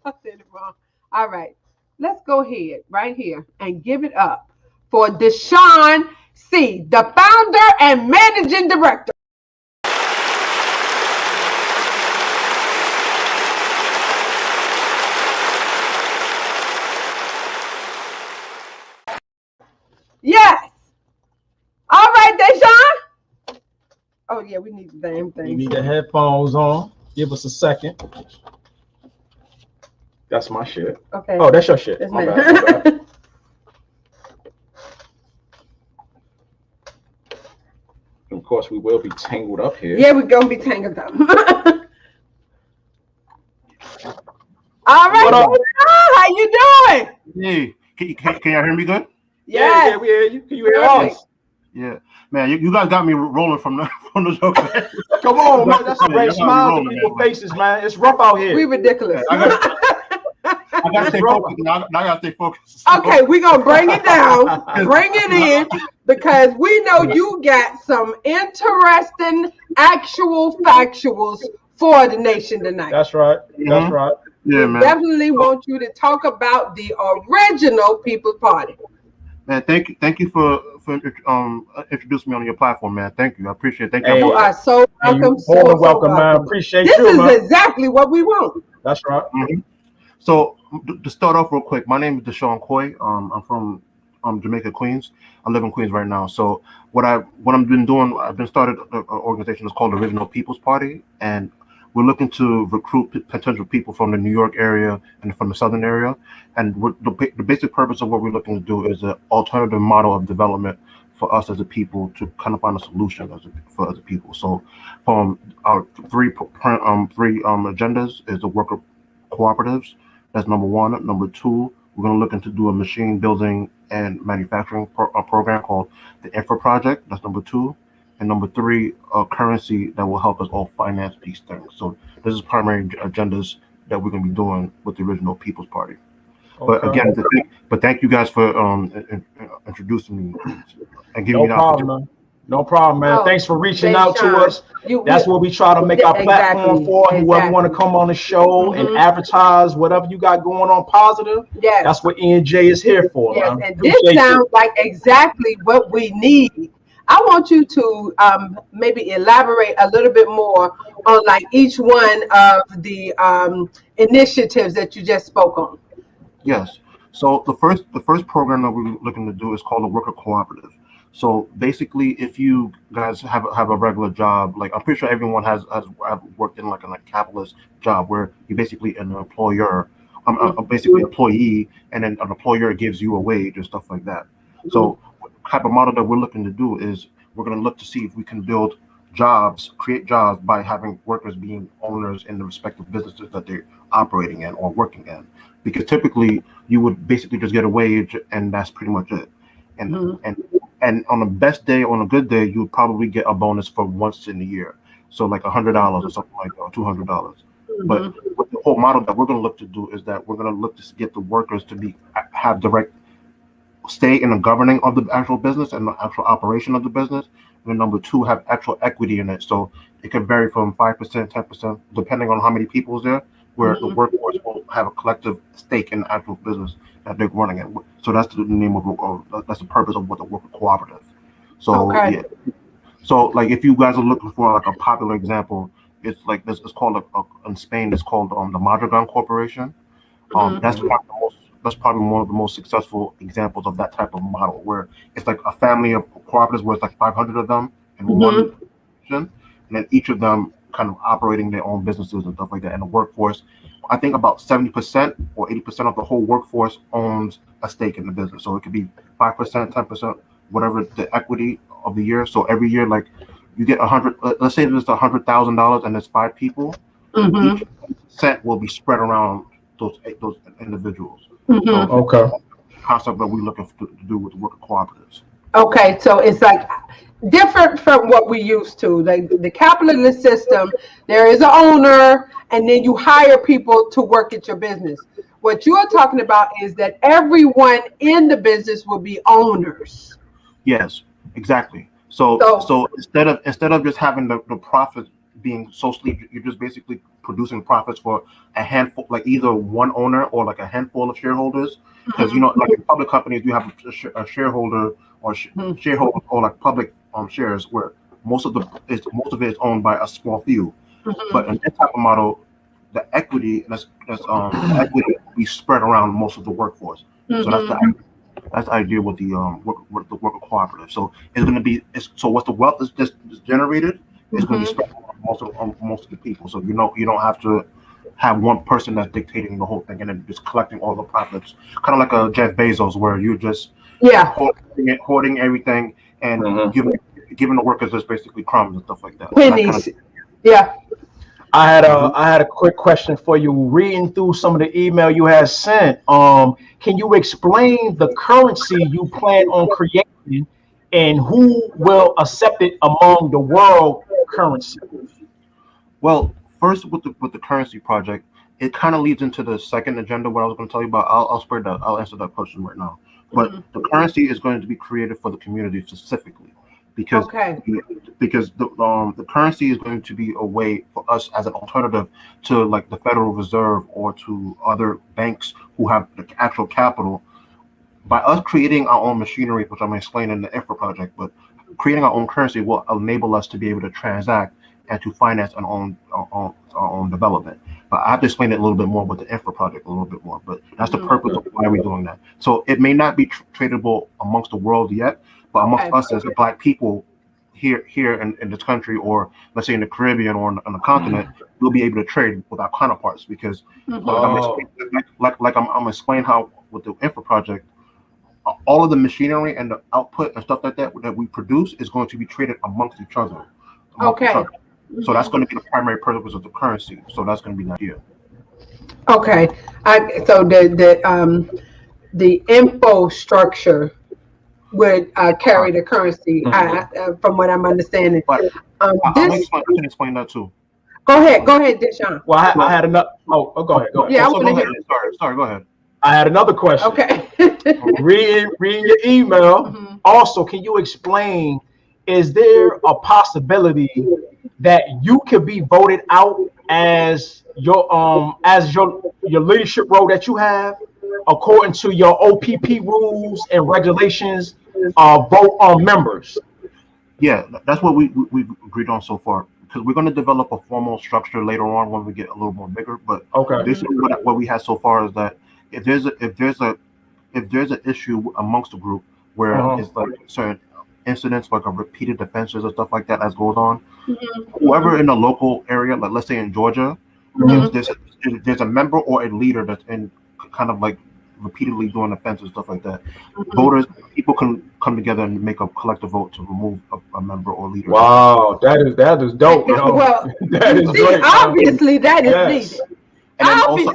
I said it wrong. All right. Let's go ahead right here and give it up for Deshawn C, the founder and managing director. Yes. All right, Deshawn. Oh yeah, we need the damn thing. You need the headphones on. Give us a second. That's my shit. Okay. Oh, that's your shit. My bad. Of course, we will be tangled up here. Yeah, we're gonna be tangled up. All right, how you doing? Hey, can y'all hear me good? Yeah, we hear you. Can you hear us? Yeah, man, you guys got me rolling from the jokes. Come on, man. That's a great smile on people's faces, man. It's rough out here. We ridiculous. I gotta stay focused. I gotta stay focused. Okay, we're gonna bring it down, bring it in, because we know you got some interesting actual factuals for the nation tonight. That's right. That's right. Yeah, man. Definitely want you to talk about the original People's Party. Man, thank you for introducing me on your platform, man. Thank you. I appreciate it. Thank you. You are so welcome. More than welcome, man. Appreciate you. This is exactly what we want. That's right. Mm-hmm. So to start off real quick, my name is Deshawn C. I'm from Jamaica, Queens. I live in Queens right now. So what I've been doing, I've been started an organization that's called the Original People's Party, and we're looking to recruit potential people from the New York area and from the Southern area. And the basic purpose of what we're looking to do is an alternative model of development for us as a people to kind of find a solution for other people. So from our three agendas is the worker cooperatives. That's number one. Number two, we're going to look into do a machine building and manufacturing program called the Infra Project. That's number two. And number three, a currency that will help us all finance these things. So this is primary agendas that we're going to be doing with the Original People's Party. Okay. But again, thank you guys for introducing me and giving me the opportunity. No problem, man. Thanks for reaching out to us. That's what we try to make our platform for. Whoever want to come on the show and advertise whatever you got going on positive. Yes. That's what E&J is here for. Yes, man. And this sounds like exactly what we need. I want you to maybe elaborate a little bit more on like each one of the initiatives that you just spoke on. Yes. So the first program that we're looking to do is called a worker cooperative. So basically, if you guys have a regular job, like I'm pretty sure everyone has worked in like a capitalist job where you basically an employer, basically employee, and then an employer gives you a wage and stuff like that. So the type of model that we're looking to do is we're going to look to see if we can build jobs, create jobs by having workers being owners in the respective businesses that they're operating in or working in. Because typically you would basically just get a wage and that's pretty much it. And on the best day, on a good day, you would probably get a bonus for once in a year. So like $100 or something like that, or $200. But what the whole model that we're going to look to do is that we're going to look to get the workers to have direct stay in the governing of the actual business and the actual operation of the business. And then number two, have actual equity in it. So it can vary from 5%, 10%, depending on how many people is there, where the workforce will have a collective stake in the actual business that they're running it. So that's the name that's the purpose of what the worker cooperative. So yeah. So like if you guys are looking for like a popular example, it's like this. It's called in Spain. It's called the Mondragon Corporation. That's probably one of the most successful examples of that type of model, where it's like a family of cooperatives where it's like 500 of them in one position, and then each of them kind of operating their own businesses and stuff like that. And the workforce, I think about 70% or 80% of the whole workforce owns a stake in the business. So it could be 5%, 10%, whatever the equity of the year. So every year, like you get let's say there's $100,000 and there's 5 people, each cent will be spread around those individuals. So, concept that we're looking to do with the worker cooperatives. Okay, so it's like different from what we used to. Like the capitalist system, there is an owner, and then you hire people to work at your business. What you are talking about is that everyone in the business will be owners. Yes, exactly. So instead of just having the profit being so sleek, you're just basically producing profits for a handful, like either one owner or like a handful of shareholders. Because like in public companies, you have a shareholder or shareholder or like public shares where most of it is owned by a small few. But in this type of model, the equity equity be spread around most of the workforce. So that's the idea with the worker cooperative. So it's going to be so what the wealth is just generated is going to be spread on most of the people. So you don't have to have one person that's dictating the whole thing and then just collecting all the profits. Kind of like a Jeff Bezos, where you're just hoarding everything and giving the workers just basically crumbs and stuff like that. Pennies. I had a quick question for you. Reading through some of the email you had sent, can you explain the currency you plan on creating and who will accept it among the world currency? Well, first with the currency project, it kind of leads into the second agenda. What I was going to tell you about, I'll answer that question right now. But the currency is going to be created for the community specifically, because the currency is going to be a way for us as an alternative to like the Federal Reserve or to other banks who have the actual capital. By us creating our own machinery, which I'm explaining in the infra project, but creating our own currency will enable us to be able to transact and to finance our own development. But I have to explain it a little bit more with the infra project a little bit more. But that's the purpose of why we're doing that. So it may not be tradable amongst the world yet, but amongst us as Black people here in this country, or let's say in the Caribbean or on the continent, we'll be able to trade with our counterparts. Because I'm explaining how with the infra project, all of the machinery and the output and stuff like that we produce is going to be traded amongst each other. So that's going to be the primary purpose of the currency. So that's going to be the idea. Okay. So the infrastructure would carry the currency, from what I'm understanding. But I can explain that too. Go ahead, Deshawn. Well, I had enough. Go ahead. Yeah, go ahead. Sorry, go ahead. I had another question. Okay. reading your email. Also, can you explain? Is there a possibility that you could be voted out as your leadership role that you have, according to your OPP rules and regulations? Vote on members. Yeah, that's what we've agreed on so far. Because we're going to develop a formal structure later on when we get a little more bigger. But Okay. basically, what we had so far is that if there's an issue amongst the group where it's like certain incidents, like a repeated offenses or stuff like that, as goes on, whoever in the local area, like let's say in Georgia, if there's a member or a leader that's in kind of like repeatedly doing offenses, stuff like that, people can come together and make a collective vote to remove a member or leader. Wow, that is dope. Well, that is great. Obviously, that is needed. And then also,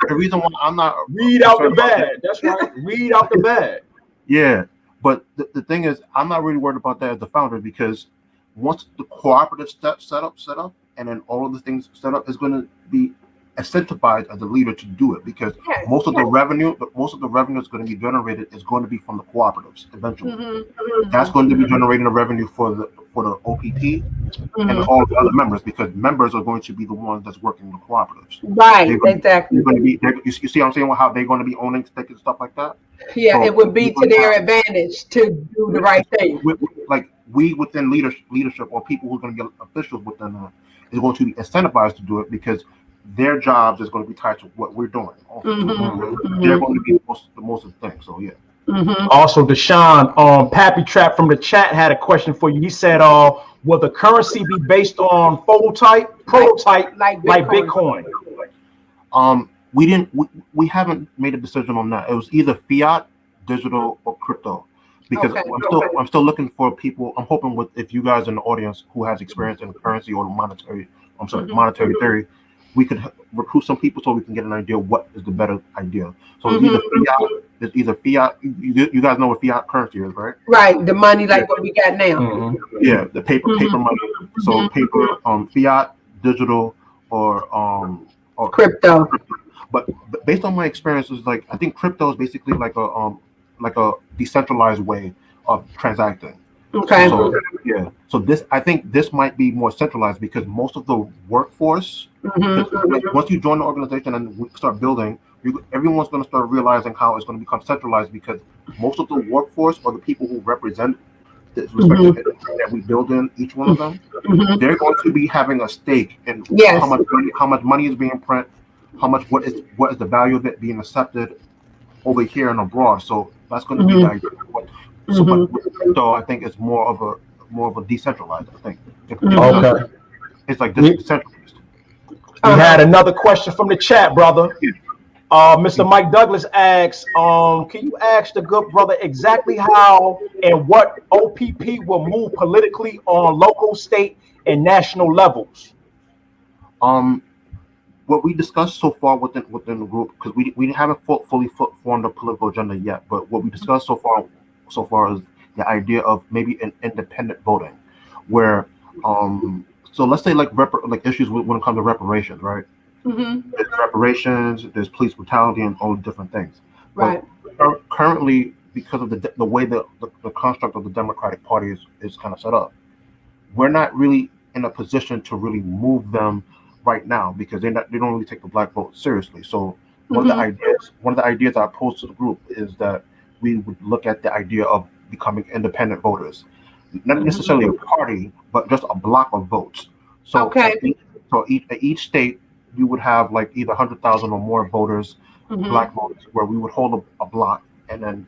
the reason why I'm not read out the bad. That's right. Read out the bad. Yeah, but the thing is, I'm not really worried about that as the founder, because once the cooperative set up, and then all of the things set up, is going to be incentivized as a leader to do it, because most of the revenue that's going to be generated is going to be from the cooperatives eventually. That's going to be generating the revenue for the OPP and all the other members, because members are going to be the ones that's working the cooperatives. Right, exactly. You see what I'm saying? How they're going to be owning stakes and stuff like that. Yeah, so it would be to their advantage to do the right thing. We within leadership, or people who are going to be officials within is going to be incentivized to do it, because their jobs is going to be tied to what we're doing. Also, they're going to be the most of the thing. So yeah. Also, Deshawn, Pappy Trap from the chat had a question for you. He said, will the currency be based on prototype like Bitcoin? We haven't made a decision on that. It was either fiat, digital, or crypto. Because I'm still looking for people. I'm hoping if you guys in the audience who has experience in currency or monetary theory, we could recruit some people so we can get an idea what is the better idea. So it's either fiat. You guys know what fiat currency is, right? Right, the money like what we got now. Yeah, the paper money. So paper, fiat, digital, or crypto. But based on my experiences, like I think crypto is basically like a decentralized way of transacting. Okay. So I think this might be more centralized, because most of the workforce, once you join the organization and we start building, everyone's going to start realizing how it's going to become centralized, because most of the workforce, or the people who represent this respective that we build in, each one of them, they're going to be having a stake in how much money is being printed, what is the value of it being accepted over here and abroad. So that's going to be the idea. So I think it's more of a decentralized. I think. Okay. It's like decentralized. We had another question from the chat, brother. Mr. Mike Douglas asks, can you ask the good brother exactly how and what OPP will move politically on local, state, and national levels? What we discussed so far within the group, because we haven't fully formed a political agenda yet, but what we discussed so far is the idea of maybe an independent voting, where so let's say like issues when it comes to reparations, right? There's reparations, there's police brutality, and all the different things. Right. But currently, because of the way the construct of the Democratic Party is kind of set up, we're not really in a position to really move them right now, because they don't really take the black vote seriously. So one of the ideas I posed to the group is that we would look at the idea of becoming independent voters, not necessarily a party, but just a block of votes. So each state, you would have like either 100,000 or more voters, black voters, where we would hold a block. And then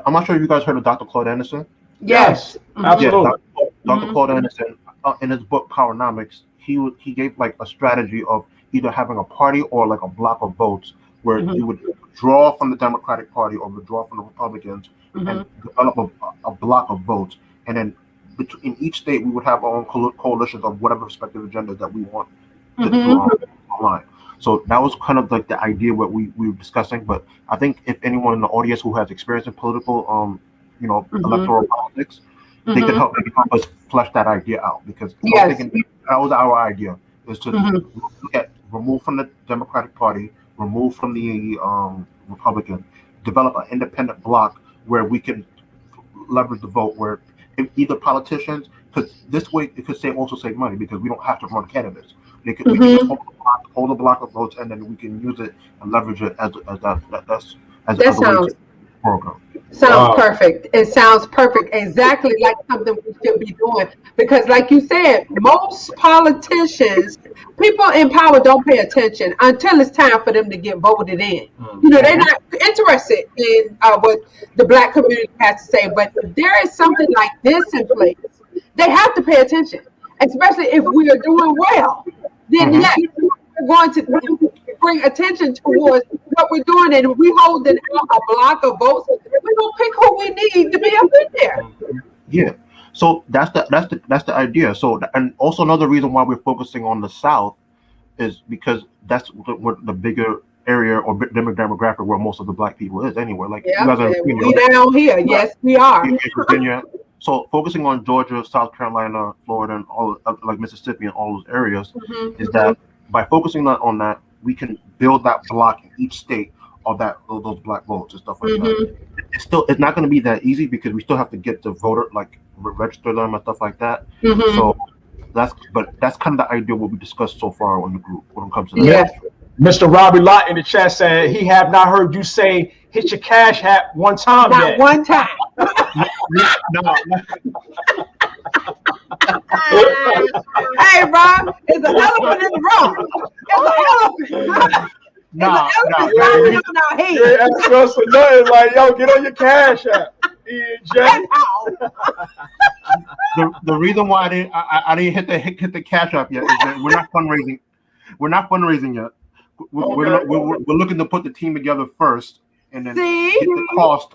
I'm not sure if you guys heard of Dr. Claude Anderson. Yes, absolutely. Yeah, Dr. Claude Anderson, in his book Powernomics, he gave like a strategy of either having a party or like a block of votes, where you would draw from the Democratic Party or withdraw from the Republicans and develop a block of votes. And then in each state, we would have our own coalitions of whatever respective agendas that we want to align. So that was kind of like the idea what we were discussing. But I think if anyone in the audience who has experience in political, electoral politics, they could help us flesh that idea out, because I was thinking that was our idea, is to remove from the Democratic Party, remove from the Republican, develop an independent bloc where we can leverage the vote, where either politicians, because this way it could also save money, because we don't have to run candidates. We can just hold a block of votes, and then we can use it and leverage it as a program. Sounds perfect. It sounds perfect. Exactly like something we should be doing. Because like you said, most politicians, people in power don't pay attention until it's time for them to get voted in. You know, they're not interested in what the Black community has to say. But if there is something like this in place, they have to pay attention. Especially if we are doing well. Then yes, we're going to bring attention towards what we're doing, and we holding out a block of votes. We're gonna pick who we need to be up in there. Yeah. So that's the idea. So, and also another reason why we're focusing on the South is because that's what the bigger area or demographic where most of the Black people is anyway. Like you guys are we down here. Yes, we are. Virginia. So focusing on Georgia, South Carolina, Florida, and all like Mississippi and all those areas is that by focusing on that, we can build that block in each state of those Black votes and stuff like that. It's not going to be that easy because we still have to get the voter, like register them and stuff like that. So that's kind of the idea what we discussed so far in the group when it comes to that. Mr. Robbie Lott in the chat said he have not heard you say hit your cash app one time not yet. One time. No. Hey, Rob, it's an elephant in the room. It's an elephant. Nah. You ask us for nothing. Like, yo, get on your cash app. The reason why I didn't hit the cash app yet is that we're not fundraising. We're not fundraising yet. We're looking to put the team together first, and then get the cost.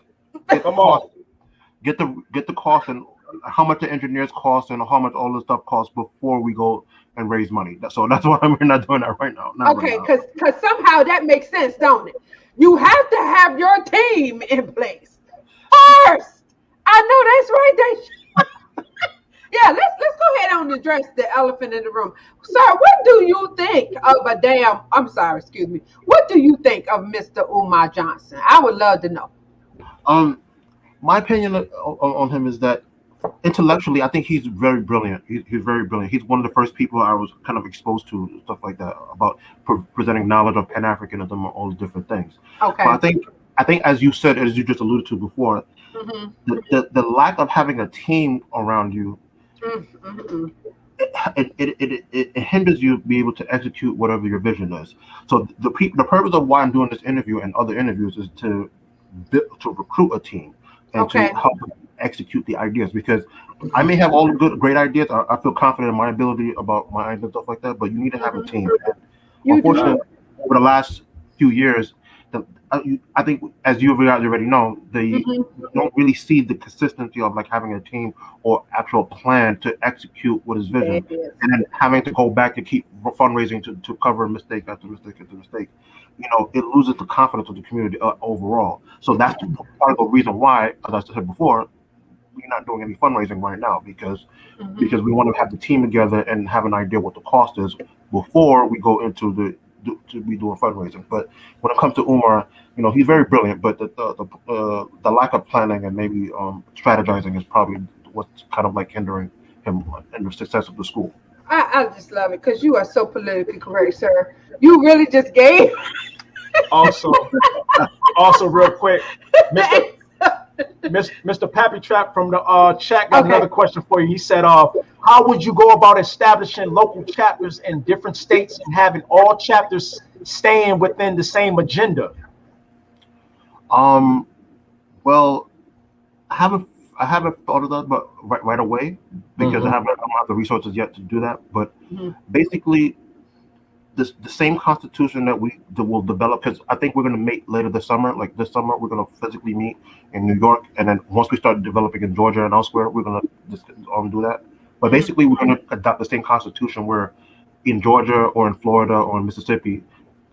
Get the cost and how much the engineers cost and how much all this stuff costs before we go and raise money. So that's why we're not doing that right now. Okay, because somehow that makes sense, don't it? You have to have your team in place first. I know that's right. Yeah, let's go ahead and address the elephant in the room. Sir, what do you think of what do you think of Mr. Umar Johnson? I would love to know. My opinion on him is that intellectually, I think he's very brilliant. He's very brilliant. He's one of the first people I was kind of exposed to stuff like that about presenting knowledge of Pan Africanism and all the different things. Okay. But I think as you said, as you just alluded to before, the lack of having a team around you, it hinders you to be able to execute whatever your vision is. So the purpose of why I'm doing this interview and other interviews is to recruit a team and to help execute the ideas, because I may have all the great ideas. I feel confident in my ability about my ideas and stuff like that, but you need to have a team. Unfortunately, over the last few years, I think, as you already know, they don't really see the consistency of like having a team or actual plan to execute what is vision, and then having to go back and keep fundraising to cover mistake after mistake after mistake. You know, it loses the confidence of the community overall. So that's part of the reason why, as I said before, we're not doing any fundraising right now because we want to have the team together and have an idea what the cost is before we go into to be doing fundraising. But when it comes to Umar, you know, he's very brilliant, but the lack of planning and maybe strategizing is probably what's kind of like hindering him in the success of the school. I just love it because you are so politically correct, sir. You really just gave. Also, real quick, Mr. Pappy Trap from the chat got another question for you. He said, how would you go about establishing local chapters in different states and having all chapters staying within the same agenda? Well, I haven't thought of that, but right away, because I don't have the resources yet to do that. But basically, the same constitution that will develop, because I think we're going to meet later this summer. Like this summer, we're going to physically meet in New York, and then once we start developing in Georgia and elsewhere, we're going to just do that. But basically, we're going to adopt the same constitution where in Georgia or in Florida or in Mississippi,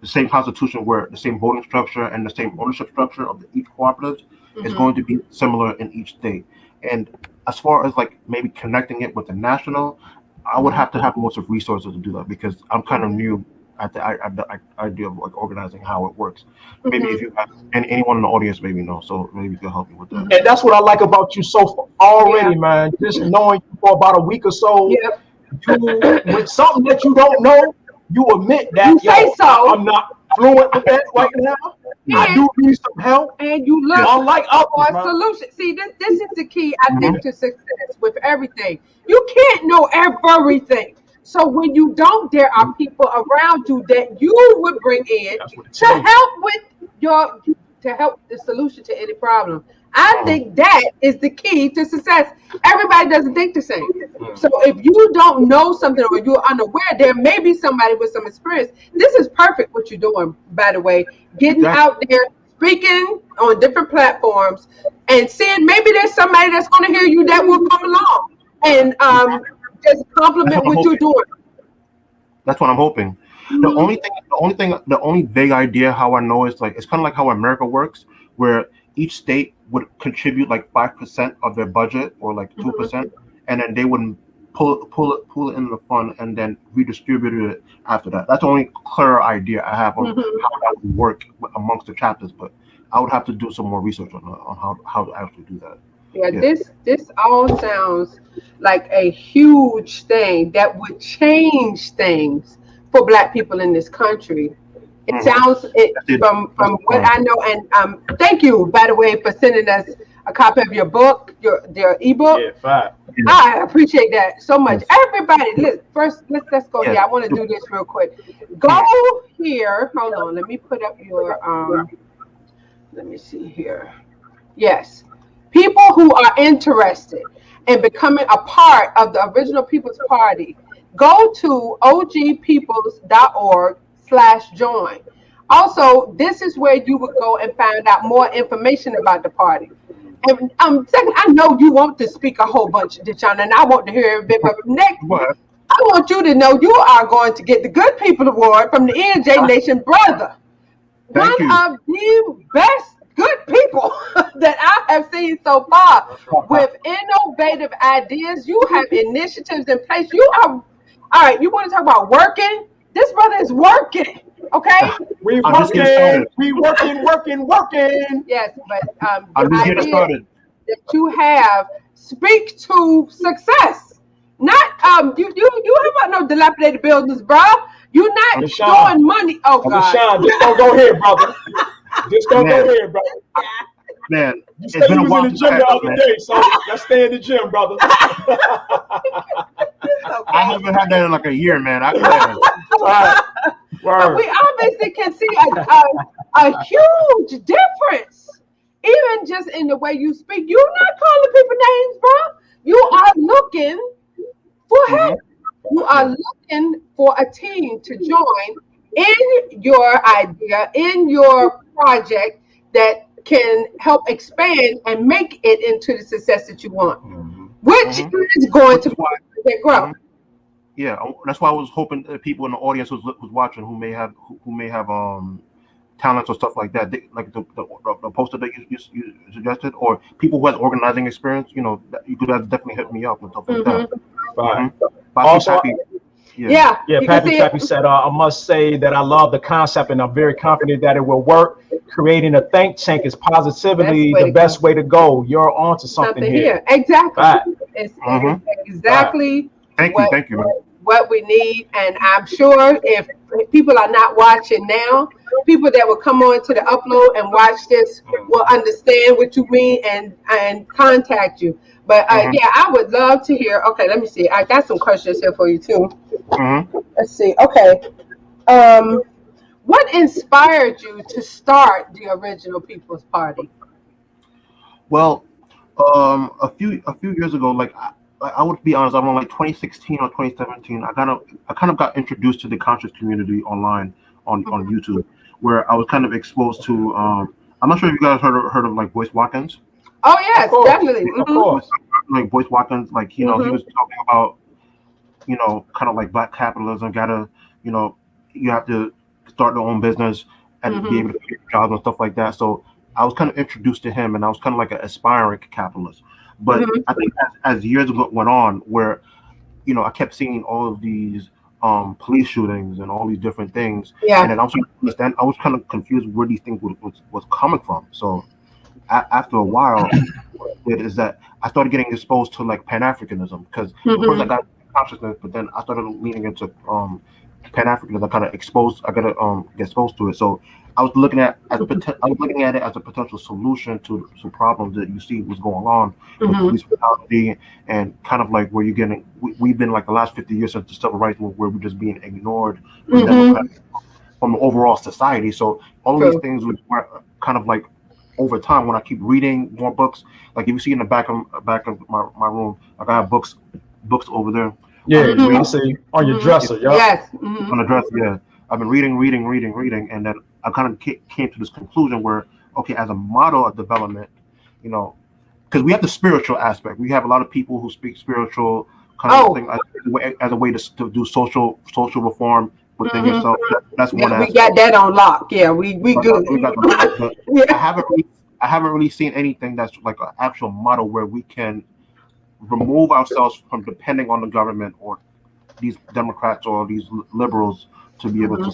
the same constitution where the same voting structure and the same ownership structure of each cooperative is going to be similar in each state. And as far as like maybe connecting it with the national, I would have to have most of resources to do that because I'm kind of new at the idea of like organizing how it works. Maybe if you have anyone in the audience maybe know, so maybe you can help me with that. And that's what I like about you so far already, man. Just knowing you for about a week or so, you with something that you don't know, you admit that you say so. I'm not fluent with that right now. I do need some help. And you look unlike for others, a solution. See, this is the key, I think, to success with everything. You can't know everything. So when you don't, there are people around you that you would bring in to help with the solution to any problem. I think that is the key to success. Everybody doesn't think the same. So if you don't know something or you're unaware, there may be somebody with some experience. This is perfect what you're doing, by the way. Getting out there, speaking on different platforms, and seeing maybe there's somebody that's going to hear you that will come along and just compliment what you're doing. That's what I'm hoping. The only vague idea how I know is like it's kind of like how America works, where each state would contribute like 5% of their budget or like 2%, and then they would pull it in the fund and then redistribute it after that. That's the only clear idea I have on how that would work amongst the chapters, but I would have to do some more research on how to actually do that. Yeah, this all sounds like a huge thing that would change things for Black people in this country. It sounds from what I know, and thank you, by the way, for sending us a copy of your book, your ebook. Yeah, fine. I appreciate that so much. Everybody, let's go here. I want to do this real quick. Go here. Hold on. Let me put up your let me see here. Yes. People who are interested in becoming a part of the Original People's Party, go to ogpeoples.org/join. Also, this is where you would go and find out more information about the party. And second, I know you want to speak a whole bunch, Deshawn, and I want to hear every bit. But next, I want you to know you are going to get the Good People Award from the ENJ Nation brother. One of the best good people that I have seen so far with innovative ideas. You have initiatives in place. You are, all right, you want to talk about working? This brother is working, okay? We working. Yes, but I'm just getting started. That you have speak to success. Not you have no dilapidated buildings, bro. You're not throwing money. Oh God. Deshawn, just don't go here, brother. Just don't go here, brother. Man, you said you was in the gym the other day, so let's stay in the gym, brother. I haven't had that in like a year, man. But we obviously can see a huge difference, even just in the way you speak. You're not calling people names, bro. You are looking for help. You are looking for a team to join in your idea, in your project that can help expand and make it into the success that you want, which is going to grow. Yeah, that's why I was hoping that people in the audience was watching who may have talents or stuff like that, like the poster that you suggested, or people who has organizing experience. You know, you could definitely hit me up and stuff like that. Right. Also, Pappy Chappy said, I must say that I love the concept and I'm very confident that it will work. Creating a think tank is positively the best way to go. You're onto something here. Exactly. Right. It's exactly Thank you, man. What we need. And I'm sure if people are not watching now, people that will come on to the upload and watch this will understand what you mean and contact you. But yeah, I would love to hear. Okay, let me see. I got some questions here for you too. Let's see. Okay. What inspired you to start the Original People's Party? Well, a few years ago, like I would be honest, around like 2016 or 2017, I kind of got introduced to the conscious community online on YouTube, where I was kind of exposed to. I'm not sure if you guys heard of like Boyce Watkins. Oh yes, definitely. Of course. Like Boyce Watkins, like he was talking about, kind of like Black capitalism. You have to start your own business and be able to get jobs and stuff like that. So I was kind of introduced to him, and I was kind of like an aspiring capitalist. But I think as years went on, where I kept seeing all of these police shootings and all these different things, and then I was trying to understand. I was kind of confused where these things was coming from. So after a while, is that I started getting exposed to like Pan Africanism, because first I got consciousness, but then I started leaning into Pan African, I kind of exposed. I gotta get exposed to it. So I was looking at I was looking at it as a potential solution to some problems that you see was going on with police brutality and kind of like where you're getting. We've been like the last 50 years since the civil rights movement where we're just being ignored from the overall society. So all of these things were kind of like over time when I keep reading more books. Like if you see in the back of my room, like I have books over there. Yeah, I see on your dresser. Yeah. Yes. On the dresser. Yeah. I've been reading, and then I kind of came to this conclusion where, okay, as a model of development, you know, because we have the spiritual aspect. We have a lot of people who speak spiritual kind of thing as a way to do social reform within yourself. That's one aspect. We got that on lock. Yeah, we good. I haven't really seen anything that's like an actual model where we can remove ourselves from depending on the government or these Democrats or these liberals to be able to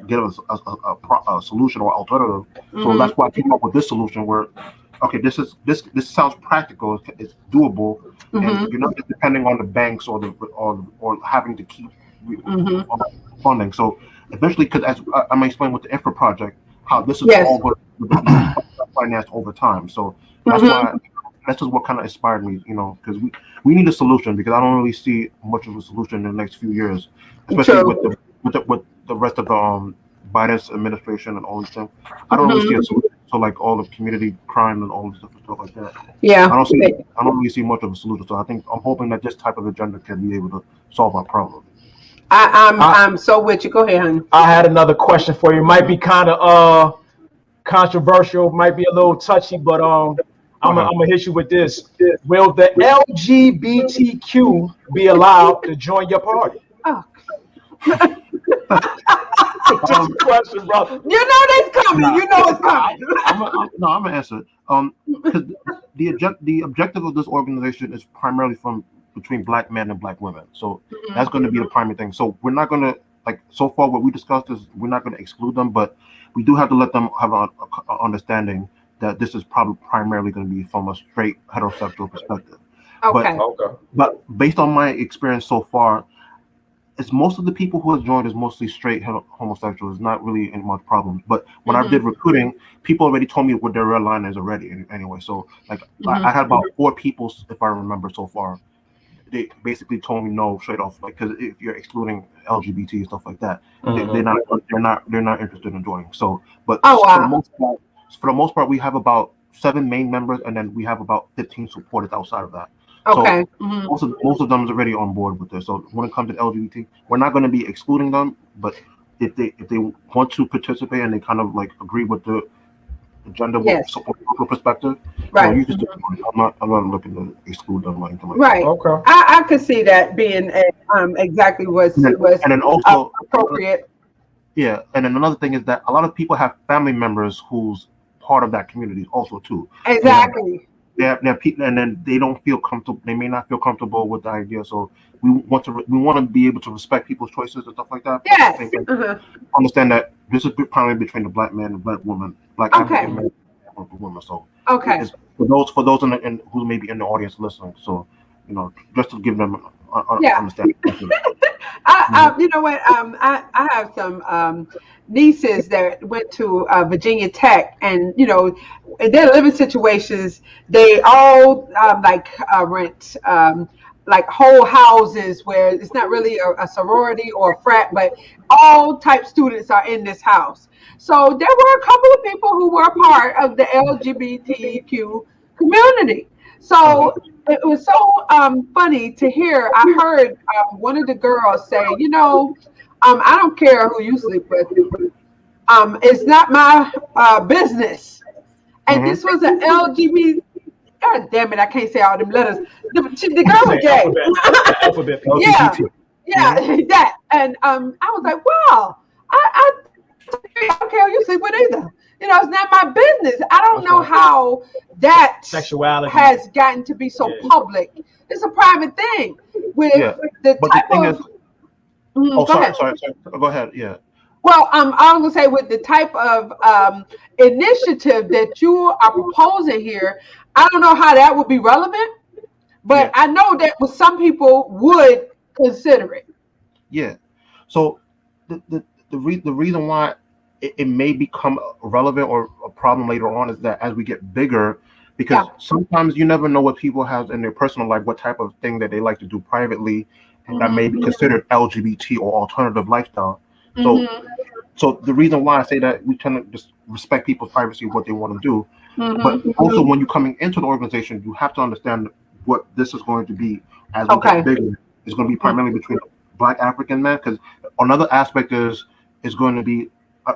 give us a solution or alternative. So that's why I came up with this solution where, okay, this sounds practical, it's doable, and you're not just depending on the banks or having to keep funding. So eventually, because as I'm gonna explain with the infra project, how this is all going to be financed over time. So that's why. That's just what kind of inspired me, you know, because we need a solution because I don't really see much of a solution in the next few years, especially with the rest of the Biden's administration and all this stuff. I don't really see a solution to like all the community crime and all this stuff like that. Yeah, I don't really see much of a solution. So I'm hoping that this type of agenda can be able to solve our problem. I'm so with you. Go ahead, honey. I had another question for you. Might be kind of controversial, might be a little touchy, but I'm gonna hit you with this. Will the LGBTQ be allowed to join your party? Oh. Just a question, brother. You know that's coming. You know it's coming. I'm gonna answer. Because the objective of this organization is primarily between Black men and Black women. So that's going to be the primary thing. So we're not going to so far what we discussed is we're not going to exclude them, but we do have to let them have an understanding that this is probably primarily going to be from a straight heterosexual perspective. Okay. But based on my experience so far, it's most of the people who have joined is mostly straight homosexuals, not really any much problems. But when I did recruiting, people already told me what their red line is already anyway. So I had about 4 people, if I remember so far. They basically told me no straight off, because if you're excluding LGBT and stuff like that, they're not interested in joining. So, but for the most part, we have about 7 main members, and then we have about 15 supporters outside of that. Okay. So most of them is already on board with this. So when it comes to LGBT, we're not going to be excluding them, but if they want to participate and they kind of agree with the agenda from a perspective, right? You just I'm not looking to exclude them or anything like right. that. Okay. I could see that being exactly was appropriate. Yeah, and then another thing is that a lot of people have family members who's part of that community also too. Exactly. They're people, and then they don't feel comfortable. They may not feel comfortable with the idea. So we want to be able to respect people's choices and stuff like that. Yes. Understand that this is primarily between the Black man and Black woman, Black African man and woman. So for those who may be in the audience listening. So just to give them understanding. You know what? I have some nieces that went to Virginia Tech, and in their living situations, they all rent whole houses where it's not really a sorority or a frat, but all type students are in this house. So there were a couple of people who were part of the LGBTQ community. So it was so funny to hear. I heard one of the girls say, I don't care who you sleep with. It's not my business. And this was an LGBT. God damn it! I can't say all them letters. The girl was gay. Alphabet. That. And I was like, wow. I don't care who you sleep with either. It's not my business. I don't know how that sexuality has gotten to be so public. It's a private thing. With the type of. Sorry. Go ahead. Yeah. Well, I was gonna say with the type of initiative that you are proposing here, I don't know how that would be relevant, but I know that some people would consider it. Yeah. So the reason why it may become relevant or a problem later on is that as we get bigger, because sometimes you never know what people have in their personal life, what type of thing that they like to do privately, and that may be considered LGBT or alternative lifestyle. So the reason why I say that we tend to just respect people's privacy, what they want to do, but also when you're coming into the organization, you have to understand what this is going to be as we get bigger. It's going to be primarily between Black African men, because another aspect is going to be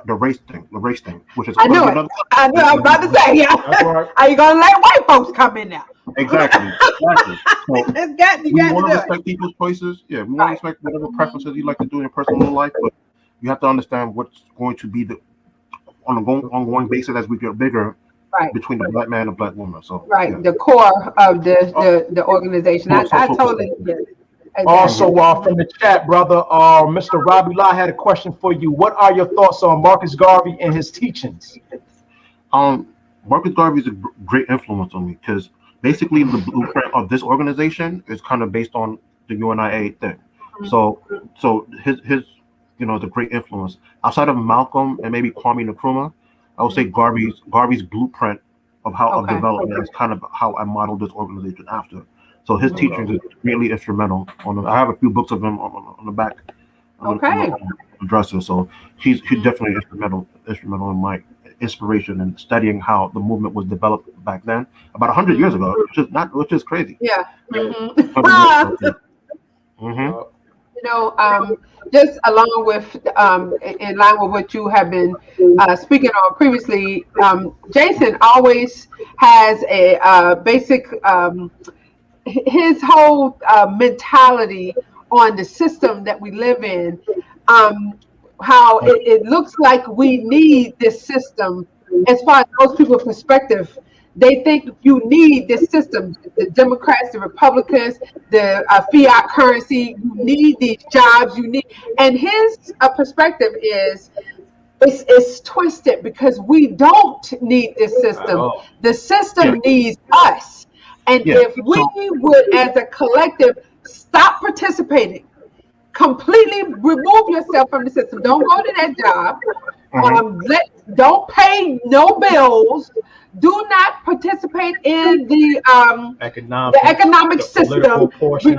the race thing, which is I know it. I know. I'm about to say, yeah. Right. Are you gonna let white folks come in now? Exactly. So you we want to respect people's choices. Yeah, we want to respect whatever preferences you like to do in your personal life, but you have to understand what's going to be on an ongoing basis as we get bigger. Between the Black man and Black woman. So the core of the organization. I totally get it. Exactly. Also, from the chat, brother, Mr. Robbie Law had a question for you. What are your thoughts on Marcus Garvey and his teachings? Marcus Garvey is a great influence on me because basically the blueprint of this organization is kind of based on the UNIA thing. So his the great influence outside of Malcolm and maybe Kwame Nkrumah. I would say Garvey's blueprint of development is kind of how I modeled this organization after. So his teachings is really instrumental. I have a few books of him on the back on the dresser. So he's definitely instrumental in my inspiration and studying how the movement was developed back then, about 100 years ago, which is crazy. Yeah. Just along with, in line with what you have been speaking on previously, Jason always has a basic, his whole mentality on the system that we live in, how it looks like we need this system. As far as those people's perspective, they think you need this system, the Democrats, the Republicans, the fiat currency, you need these jobs, and his perspective is it's twisted because we don't need this system. The system needs us. And if we would, as a collective, stop participating, completely remove yourself from the system, don't go to that job, don't pay no bills, do not participate in the economic system.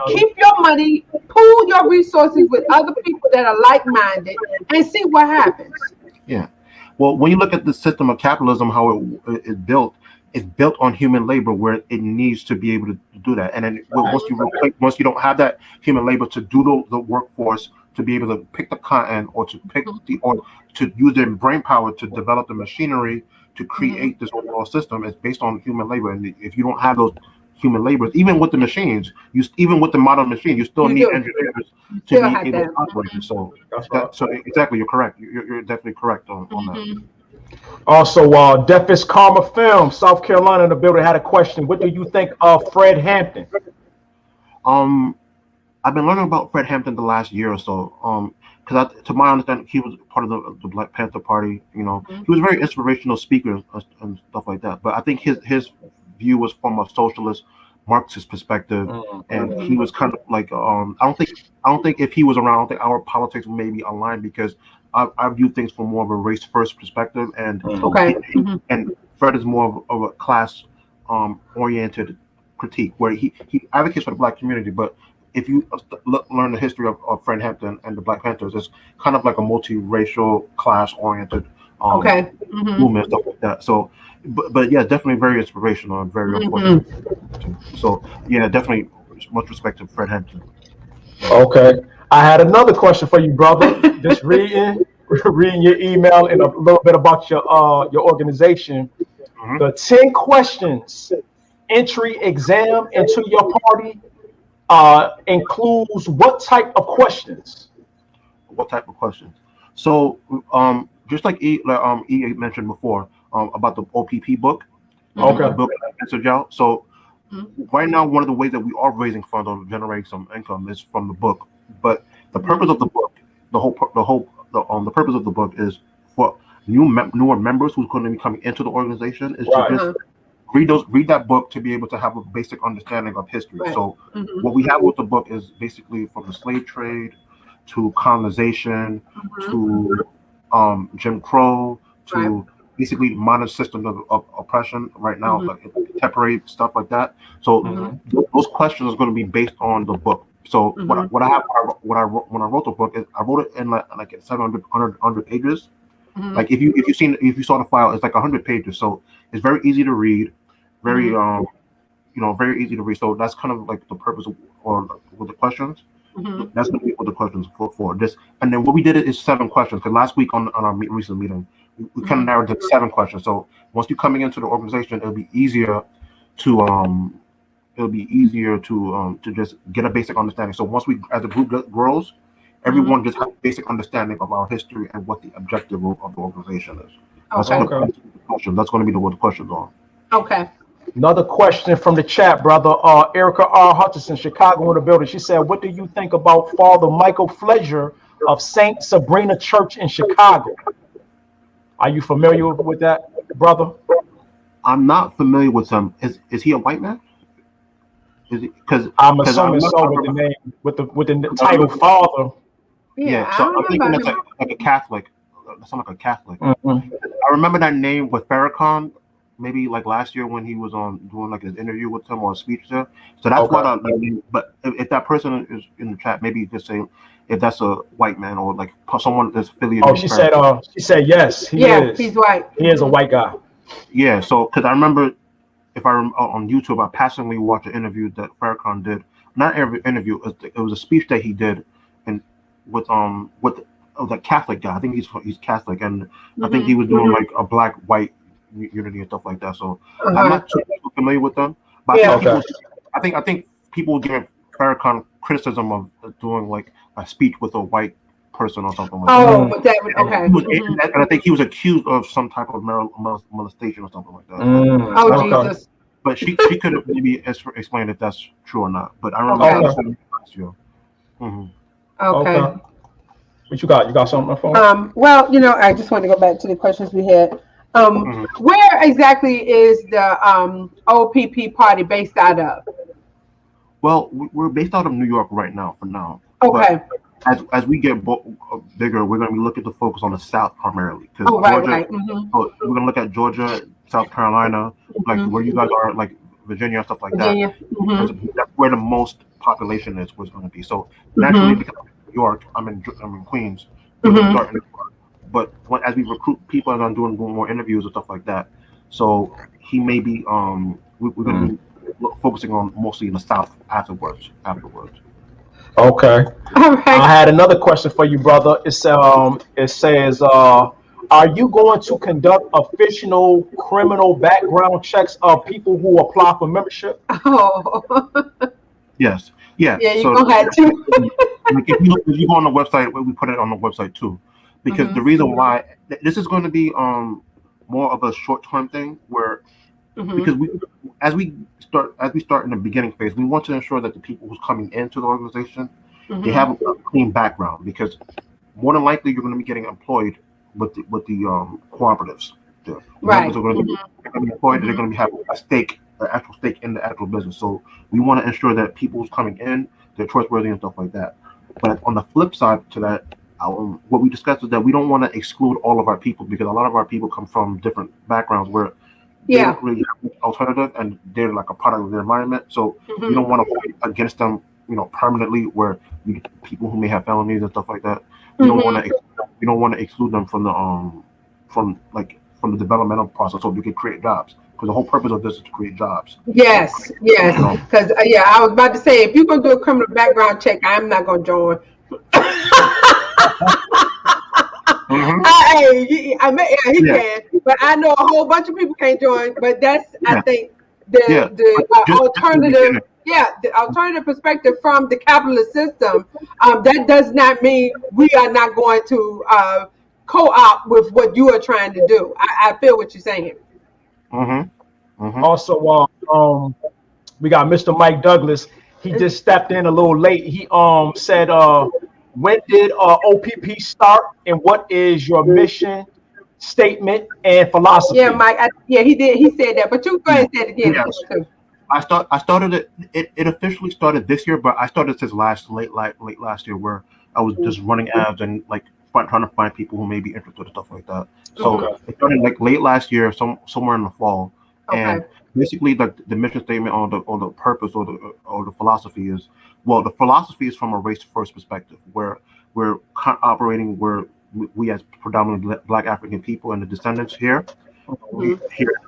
Keep your money, pool your resources with other people that are like-minded, and see what happens. Yeah. Well, when you look at the system of capitalism, how it is built, it's built on human labor, where it needs to be able to do that. And then once you don't have that human labor to do the workforce, to be able to pick the cotton or to pick or to use their brain power to develop the machinery to create this overall system, it's based on human labor. And if you don't have those human laborers, even with the machines, even with the modern machine, you still need engineers to be able to operate it. So exactly, you're correct. You're definitely correct on that. Also, Deafest Karma Film, South Carolina in the building, had a question. What do you think of Fred Hampton? I've been learning about Fred Hampton the last year or so. Because to my understanding, he was part of the Black Panther Party. He was a very inspirational speaker and stuff like that. But I think his view was from a socialist, Marxist perspective, and he was kind of like I don't think if he was around, I don't think our politics may be aligned, because I view things from more of a race first perspective, and and Fred is more of a class oriented critique, where he advocates for the Black community. But if you learn the history of Fred Hampton and the Black Panthers, it's kind of like a multiracial, class oriented movement, stuff like that. So, but yeah, definitely very inspirational and very important. So yeah, definitely much respect to Fred Hampton. Okay, I had another question for you, brother. Just reading your email and a little bit about your organization. The 10 questions entry exam into your party includes what type of questions? What type of questions? So just like E mentioned before about the OPP book, the book I answered y'all. So right now, one of the ways that we are raising funds or generating some income is from the book. But the purpose of the book, the purpose of the book is for newer members who's going to be coming into the organization is to just read that book to be able to have a basic understanding of history. So what we have with the book is basically from the slave trade, to colonization, to Jim Crow, to basically modern systems of oppression right now, like contemporary stuff like that. So those questions are going to be based on the book. So what I wrote when I wrote the book is I wrote it in like 700 pages. Like if you saw the file, it's like 100 pages. So it's very easy to read, very very easy to read. So that's kind of like the purpose with the questions. That's going to be what the questions for this. And then what we did is 7 questions. Because last week on our recent meeting, we kind of narrowed it to 7 questions. So once you're coming into the organization, it'll be easier to just get a basic understanding. So once as the group grows, everyone just has a basic understanding of our history and what the objective of the organization is. That's going to be what the questions are. Okay. Another question from the chat, brother. Erica R. Hutchinson, Chicago, in the building. She said, "What do you think about Father Michael Fletcher of Saint Sabrina Church in Chicago?" Are you familiar with that, brother? I'm not familiar with him. Is he a white man? Is he? Because I'm assuming so with the name, with the title Father. Yeah, so I'm thinking that's like a Catholic. That sounds like a Catholic. I remember that name with Farrakhan. Maybe like last year when he was doing like an interview with him or a speech there. So that's what I mean. But if that person is in the chat, maybe just say if that's a white man or like someone that's affiliated. Oh, she said yes. He is. He's white. He is a white guy. Yeah. So because I remember, on YouTube, I passively watched an interview that Farrakhan did. Not every interview. It was a speech that he did, and with the Catholic guy. I think he's Catholic, and I think he was doing like a black white unity and stuff like that. So I'm not too familiar with them, but I think people give Farrakhan criticism of doing like a speech with a white person or something like that. But that would And I think he was accused of some type of molestation or something like that. Jesus! But she could have maybe explained if that's true or not. But I remember last year. Okay. What you got? You got something for? Well, I just want to go back to the questions we had. Where exactly is the OPP party based out of? Well, we're based out of New York right now. For now. Okay. But as we get bigger, we're going to be looking to focus on the South primarily. Right. So we're going to look at Georgia, South Carolina, like where you guys are, like Virginia and stuff like that. That's where the most population was going to be. So naturally, because I'm in New York, I'm in Queens. We're going to start in New York. But as we recruit people and I'm doing more interviews and stuff like that, so he may be we're going to be focusing on mostly in the South afterwards. Okay. All right. I had another question for you, brother. It says, are you going to conduct official criminal background checks of people who apply for membership? Yes. Yeah. Yeah, you're going to have to. If you go on the website, we put it on the website too. Because the reason why this is going to be more of a short-term thing, where because as we start in the beginning phase, we want to ensure that the people who's coming into the organization they have a clean background, because more than likely you're going to be getting employed with the cooperatives. The members are going to be employed. They're going to have an actual stake in the actual business. So we want to ensure that people who's coming in, they're trustworthy and stuff like that. But on the flip side to that, what we discussed is that we don't want to exclude all of our people, because a lot of our people come from different backgrounds where they don't really have an alternative and they're like a part of their environment. So we don't want to fight against them, permanently, where people who may have felonies and stuff like that. We don't want to exclude them from the developmental process, so we can create jobs. Because the whole purpose of this is to create jobs. Yes. Because I was about to say, if you're gonna do a criminal background check, I'm not gonna join. He can, but I know a whole bunch of people can't join. But that's I think the alternative. The alternative perspective from the capitalist system. That does not mean we are not going to co-op with what you are trying to do. I feel what you're saying. Also, we got Mr. Mike Douglas. He just stepped in a little late. He said, when did OPP start, and what is your mission, statement, and philosophy? Yeah, Mike. He did. He said that, but you go ahead and say it again. Yes. I started it. It officially started this year, but I started since late last year, where I was just running ads and like trying to find people who may be interested and stuff like that. So it started like late last year, somewhere in the fall, and basically the mission statement or the purpose or the philosophy is, well, the philosophy is from a race first perspective, where we're operating where we as predominantly Black African people and the descendants here in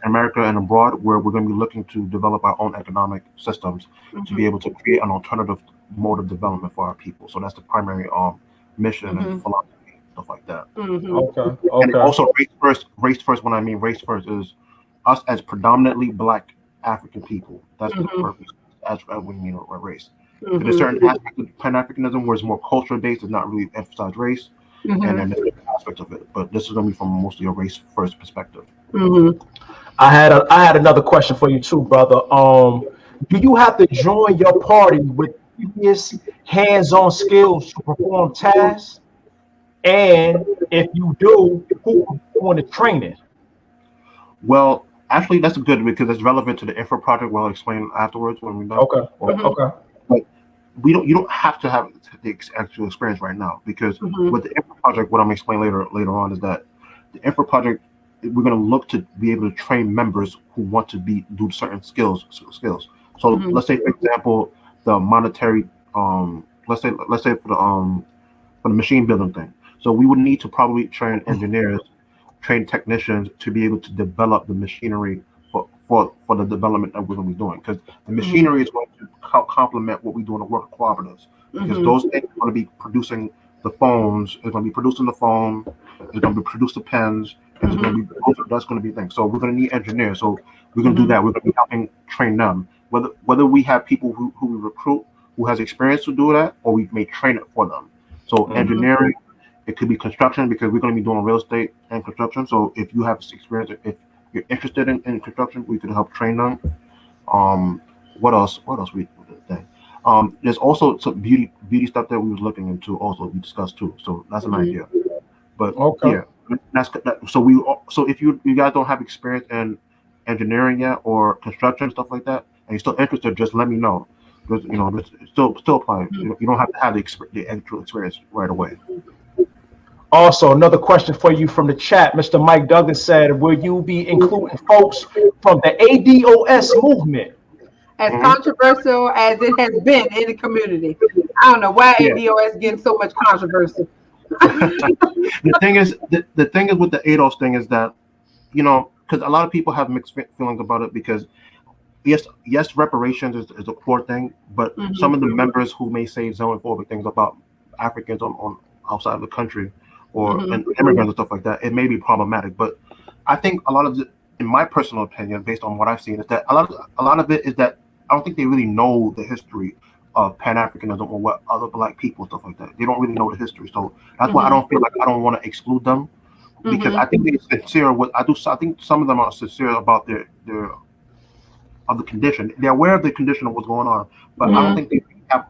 America and abroad, where we're going to be looking to develop our own economic systems to be able to create an alternative mode of development for our people. So that's the primary mission and philosophy, stuff like that. And also race first. When I mean race first is us as predominantly Black African people. That's the purpose as we mean a race. There's a certain aspect of Pan Africanism where it's more culture based, does not really emphasize race, and then there's aspects of it. But this is going to be from mostly a race first perspective. I had another question for you too, brother. Do you have to join your party with previous hands-on skills to perform tasks? And if you do, who on the training? Well, actually, that's good because it's relevant to the infra project. We'll explain afterwards when we're done. Okay. But you don't have to have the actual experience right now, because with the infra project, what I'm explaining later on is that the infra project, we're going to look to be able to train members who want to do certain skills. So let's say, for example, the monetary, let's say for the machine building thing. So we would need to probably train engineers, train technicians to be able to develop the machinery for the development that we're going to be doing, because the machinery is going to complement what we do in the work cooperatives, because those things are going to be producing the phones, it's going to be producing the phone, it's going to be producing the pens, and it's going to be, that's going to be things. So we're going to need engineers. So we're going to do that. We're going to be helping train them. Whether we have people who we recruit who has experience to do that, or we may train it for them. So engineering, it could be construction, because we're going to be doing real estate and construction. So if you have experience, if you're interested in construction, we could help train them. What else we think? There's also some beauty stuff that we was looking into. Also, we discussed too. So that's an idea. But yeah, that's that. So if you guys don't have experience in engineering yet or construction stuff like that, and you're still interested, just let me know. Because still apply. You don't have to have the actual experience right away. Also, another question for you from the chat. Mr. Mike Douglas said, will you be including folks from the ADOS movement? As controversial as it has been in the community. I don't know why ADOS getting so much controversy. The thing is with the ADOS thing is that, because a lot of people have mixed feelings about it, because yes, reparations is a core thing, but some of the members who may say xenophobic things about Africans on outside of the country, or and immigrants and stuff like that, it may be problematic. But I think a lot of it, in my personal opinion, based on what I've seen, is that a lot of it is that I don't think they really know the history of Pan Africanism or what other Black people, stuff like that. They don't really know the history, so that's why I don't feel like I don't want to exclude them, because I think they're sincere. I think some of them are sincere about their of the condition. They're aware of the condition of what's going on, but I don't think they have.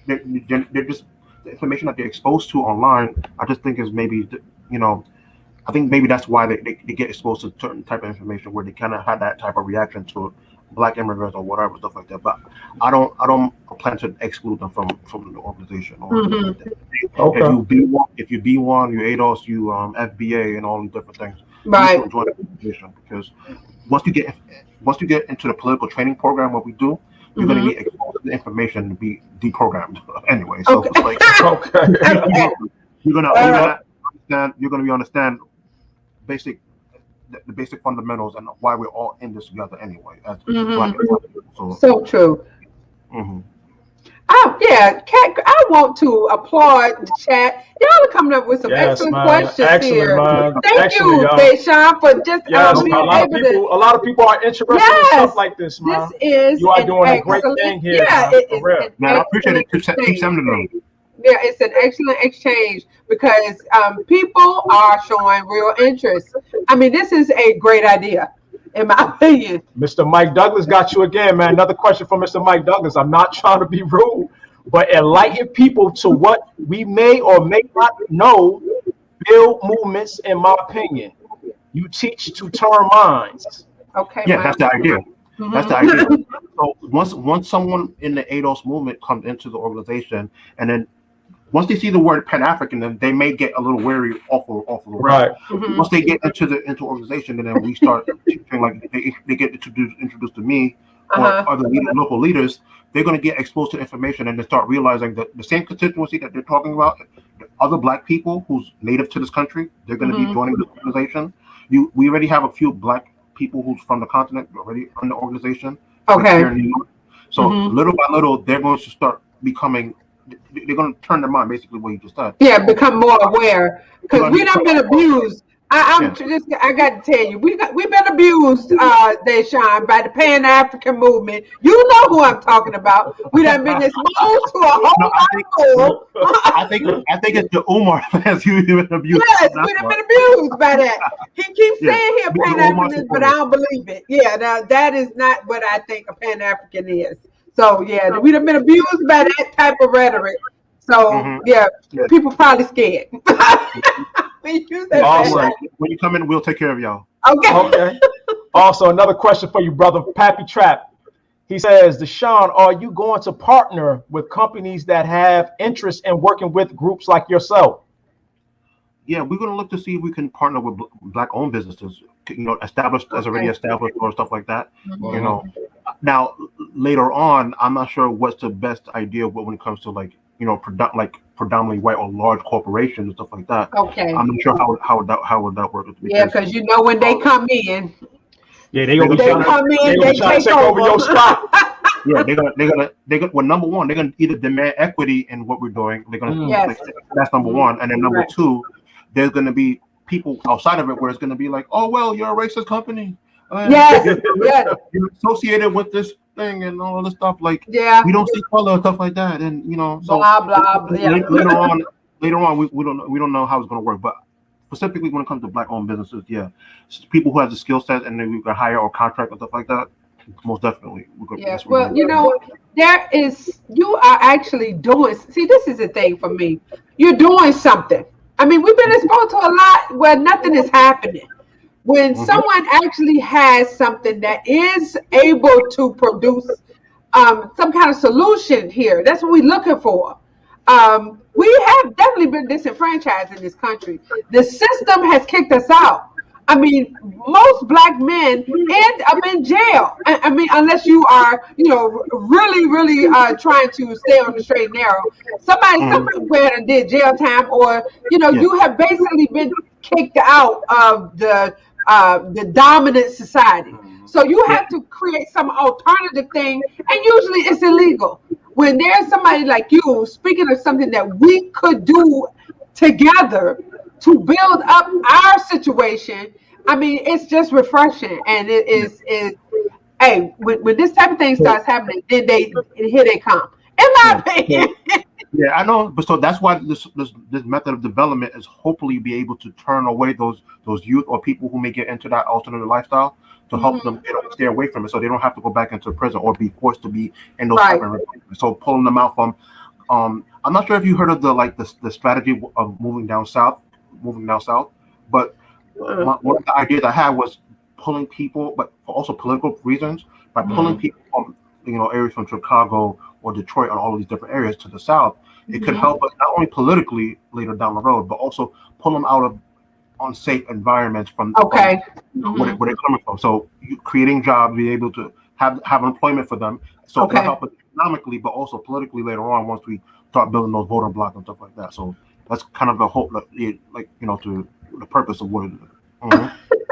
They're just the information that they're exposed to online. I just think is maybe I think maybe that's why they get exposed to certain type of information where they kind of have that type of reaction to Black immigrants or whatever stuff like that. But I don't plan to exclude them from the organization. Or If you B1, you ADOS, you FBA, and all these different things, right? You join the organization, because once you get into the political training program, what we do, you're going to get exposed to the information to be deprogrammed anyway. So it's like you're going to understand the basic fundamentals and why we're all in this together anyway. As Black people. So true. Oh yeah, Kat, I want to applaud the chat. Y'all are coming up with some excellent questions here. Thank you, Deshawn, for just being able to. A lot of people are interested in stuff like this, man. You are doing a great thing here. Yeah, man, I appreciate it. Keep sending them. Yeah, it's an excellent exchange, because people are showing real interest. I mean, this is a great idea, in my opinion. Mr. Mike Douglas got you again, man. Another question from Mr. Mike Douglas. I'm not trying to be rude, but enlighten people to what we may or may not know. Build movements, in my opinion. You teach to turn minds. Okay. Yeah, that's the idea. That's the idea. So once someone in the ADOS movement comes into the organization, and then once they see the word Pan African, then they may get a little wary off of the Right. Mm-hmm. Once they get into organization, and then we start teaching, like they get introduced to me or other local leaders, they're going to get exposed to information and they start realizing that the same constituency that they're talking about, other Black people who's native to this country, they're going to be joining the organization. We already have a few Black people who's from the continent already in the organization. Okay. Here in New York. So little by little, they're going to start becoming. They're going to turn their mind, basically, what you just said. Yeah, become more aware because we done been abused. I got to tell you, we've been abused, Deshawn, by the Pan Afrikan movement. You know who I'm talking about. We done been exposed to a whole lot more. I think it's the Umar fans you've been abused. Yes, we done been abused by that. He keeps saying here Pan African, but I don't believe it. Yeah, now that is not what I think a Pan African is. So yeah, we done been abused by that type of rhetoric. So people probably scared. When you come in, we'll take care of y'all. Okay. Also, another question for you, brother Pappy Trap. He says, Deshawn, are you going to partner with companies that have interest in working with groups like yourself? Yeah, we're going to look to see if we can partner with Black-owned businesses, established or stuff like that. Now later on, I'm not sure what's the best idea when it comes to predominantly white or large corporations and stuff like that. Okay. I'm not sure how would that work. Yeah, because when they come in. Yeah, they take over your spot. Yeah, they're gonna. Well, number one, they're gonna either demand equity in what we're doing. They're gonna. That's number one, and then number two, there's gonna be people outside of it where it's gonna be like, oh well, you're a racist company. You're associated with this thing and all of this stuff. Like, we don't see color and stuff like that, and so blah blah blah. Later on, we don't know how it's gonna work, but specifically when it comes to Black-owned businesses, people who have the skill set and then we can hire or contract and stuff like that. Most definitely. You are actually doing. See, this is the thing for me. You're doing something. I mean, we've been exposed to a lot where nothing is happening. When someone actually has something that is able to produce some kind of solution here, that's what we're looking for. We have definitely been disenfranchised in this country. The system has kicked us out. I mean, most Black men end up in jail. I mean, unless you are, really, really trying to stay on the straight and narrow. Somebody went and did jail time, or you have basically been kicked out of the dominant society. So you have to create some alternative thing, and usually it's illegal. When there's somebody like you speaking of something that we could do together to build up our situation, I mean, it's just refreshing, and it is. Hey, when this type of thing starts happening, then here they come. In my opinion. Yeah, I know, but so that's why this method of development is hopefully be able to turn away those youth or people who may get into that alternative lifestyle to help them stay away from it, so they don't have to go back into prison or be forced to be in those type of relationships. So pulling them out from. I'm not sure if you heard of the strategy of moving down south, but one of the ideas I had was pulling people, but for also political reasons, by pulling people from areas from Chicago or Detroit and all of these different areas to the south. It could help us not only politically later down the road, but also pull them out of unsafe environments from where they're coming from. So creating jobs, be able to have employment for them. So it'll help us economically, but also politically later on once we start building those voter blocks and stuff like that. So that's kind of the hope, to the purpose of what it is.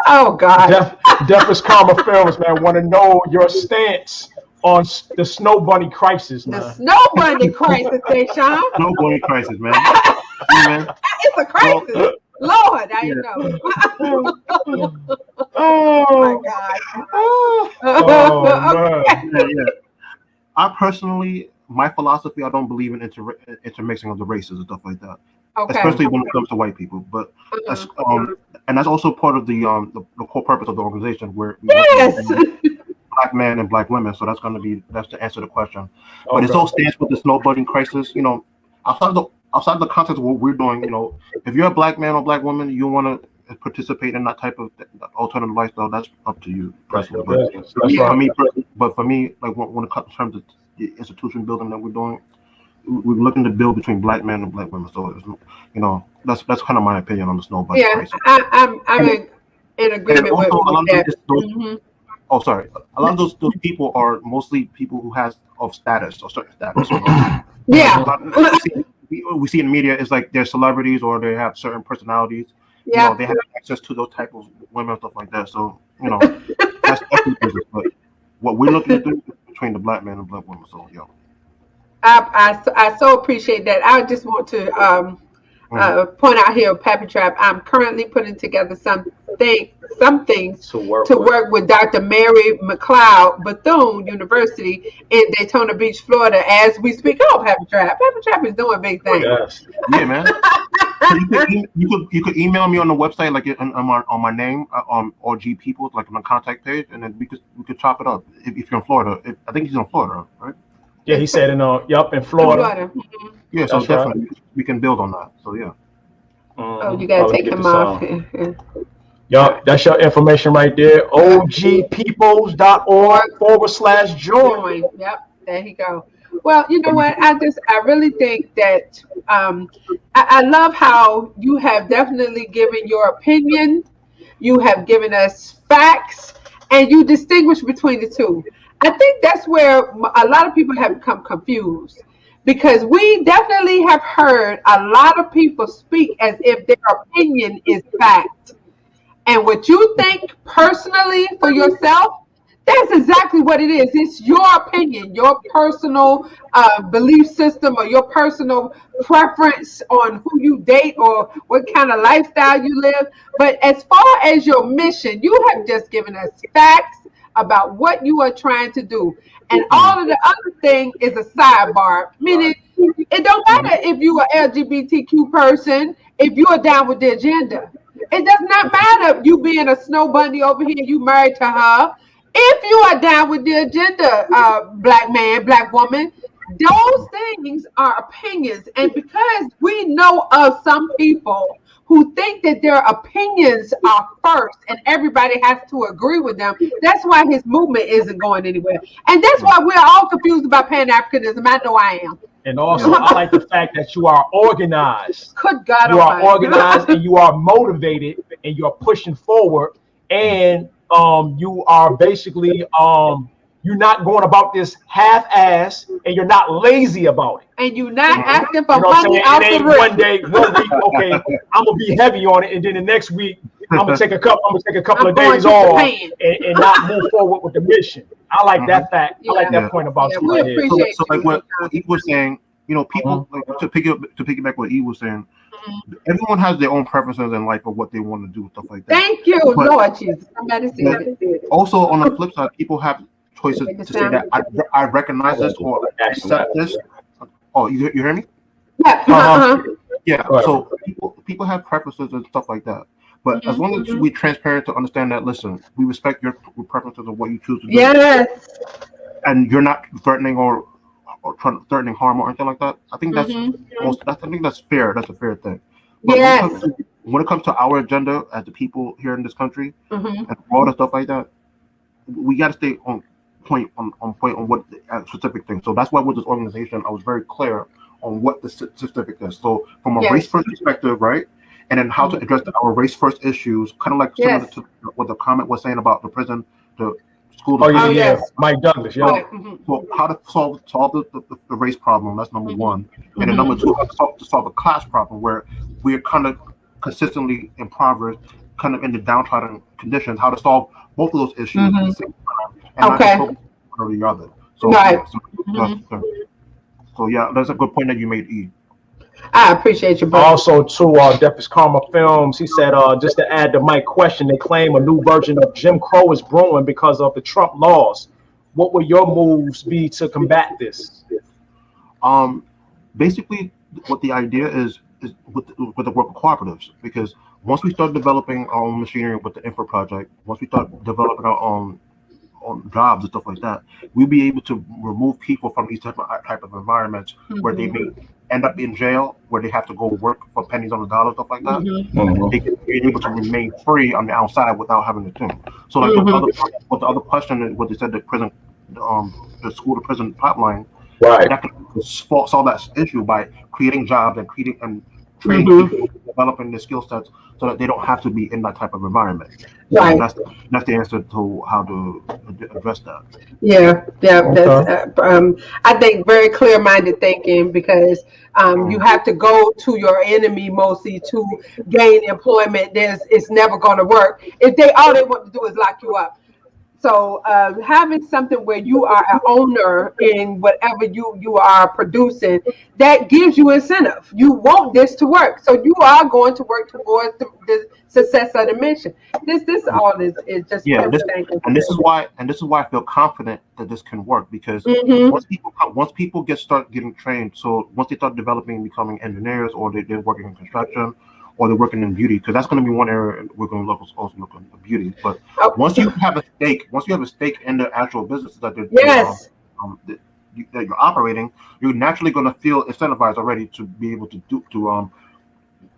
Oh God! Deafest Karma Films, man, want to know your stance on the Snow Bunny crisis, man. The Snow Bunny crisis, Deshawn. Snow Bunny crisis, man. It's a crisis. Lord, I know. Oh my God. Oh, man. Yeah. I personally, my philosophy, I don't believe in intermixing of the races and stuff like that. Especially when it comes to white people, but that's and that's also part of the core purpose of the organization, where Black men and Black women. So that's to answer the question. But it's all stands with the Snow Bunny crisis. Outside the context of what we're doing, if you're a Black man or Black woman, you want to participate in that type of alternative lifestyle. That's up to you personally. But for me, like when it comes to the institution building that we're doing, we're looking to build between black men and black women. So that's kind of my opinion on the snow budget. Yeah, I'm in agreement with that. Oh, sorry. A lot of those people are mostly people who has of status or certain status. Yeah. We see in the media is like they're celebrities or they have certain personalities. Yeah. They have access to those type of women and stuff like that. So that's business. But what we're looking to do is between the black man and black women. So I so appreciate that. I just want to point out here, Pappy Trap. I'm currently putting together some things to work with Dr. Mary McLeod, Bethune University in Daytona Beach, Florida, as we speak. Oh, Pappy Trap is doing big things. Yes. Yeah, man. So you could email me on the website, like on my name, or G People, like on my contact page, and then we could chop it up if you're in Florida. I think he's in Florida, right? Yeah, he said in Florida. Yeah, so definitely we can build on that. So yeah. You gotta take him off. Yup, that's your information right there. ogpeoples.org/join. Yep, there you go. Well, you know what? I really think that I love how you have definitely given your opinion. You have given us facts, and you distinguish between the two. I think that's where a lot of people have become confused, because we definitely have heard a lot of people speak as if their opinion is fact. And what you think personally for yourself, that's exactly what it is. It's your opinion, your personal belief system, or your personal preference on who you date or what kind of lifestyle you live. But as far as your mission, you have just given us facts about what you are trying to do. And all of the other thing is a sidebar, meaning it don't matter if you are LGBTQ person, if you are down with the agenda. It does not matter you being a snow bunny over here, you married to her. If you are down with the agenda, black man, black woman, those things are opinions. And because we know of some people who think that their opinions are first and everybody has to agree with them, that's why his movement isn't going anywhere. And that's why we're all confused about Pan Africanism. I know I am. And also, I like the fact that you are organized. Good God, you are organized and you are motivated and you are pushing forward, and you are basically you're not going about this half-ass, and you're not lazy about it. And you're not asking for money out the rip. One week, okay, I'm gonna be heavy on it, and then the next week I'm gonna take a couple of days off and not move forward with the mission. I like that fact. I like that point about you right here. So like what he was saying, people like, to piggyback what he was saying. Everyone has their own preferences in life of what they want to do, stuff like that. Thank you, Lord Jesus. Somebody said it. Also, on the flip side, people have choices to say that I recognize this or accept this. Oh, you hear me? Yeah. Yeah. So people have preferences and stuff like that. But as long as we're transparent to understand that, listen, we respect your preferences of what you choose to do. Yes. And you're not threatening or threatening harm or anything like that. I think that's that's fair. That's a fair thing. But when it comes to our agenda as the people here in this country and all the stuff like that, we got to stay on point on what the specific thing. So that's why with this organization, I was very clear on what the specific is. So from a race first perspective, right? And then how to address our race first issues, kind of like similar to what the comment was saying about the prison, the school. Mike Douglas. Yeah. So how to solve the race problem? That's number one. And then number two, how to solve a class problem where we're kind of consistently impoverished, kind of in the downtrodden conditions. How to solve both of those issues at the same time, and not just focus on one or the other. So, so yeah, that's a good point that you made, E. I appreciate you, brother. Also, to Deafest Karma Films, he said, just to add to Mike's question, they claim a new version of Jim Crow is brewing because of the Trump laws. What will your moves be to combat this? Basically, what the idea is with the work of cooperatives, because once we start developing our own machinery with the Infra project, once we start developing our own jobs and stuff like that, we'll be able to remove people from these type of environments where they may end up in jail, where they have to go work for pennies on the dollar, stuff like that. They can be able to remain free on the outside without having to think. So like the other question is what they said, the prison, the school to prison pipeline, Right. That can solve that issue by creating jobs and creating and training people, developing their skill sets so that they don't have to be in that type of environment. Right. That's the answer to how to address that. Yeah. That's I think very clear-minded thinking, because you have to go to your enemy mostly to gain employment. It's never going to work if all they want to do is lock you up. So having something where you are an owner in whatever you are producing, that gives you incentive. You want this to work, so you are going to work towards the success of the mission. This all is just and this is why I feel confident that this can work, because once people start getting trained, so once they start developing and becoming engineers, or they're working in construction, or they're working in beauty, because that's going to be one area we're going to also look at beauty. But once you have a stake in the actual businesses that that you're operating, you're naturally going to feel incentivized already to be able to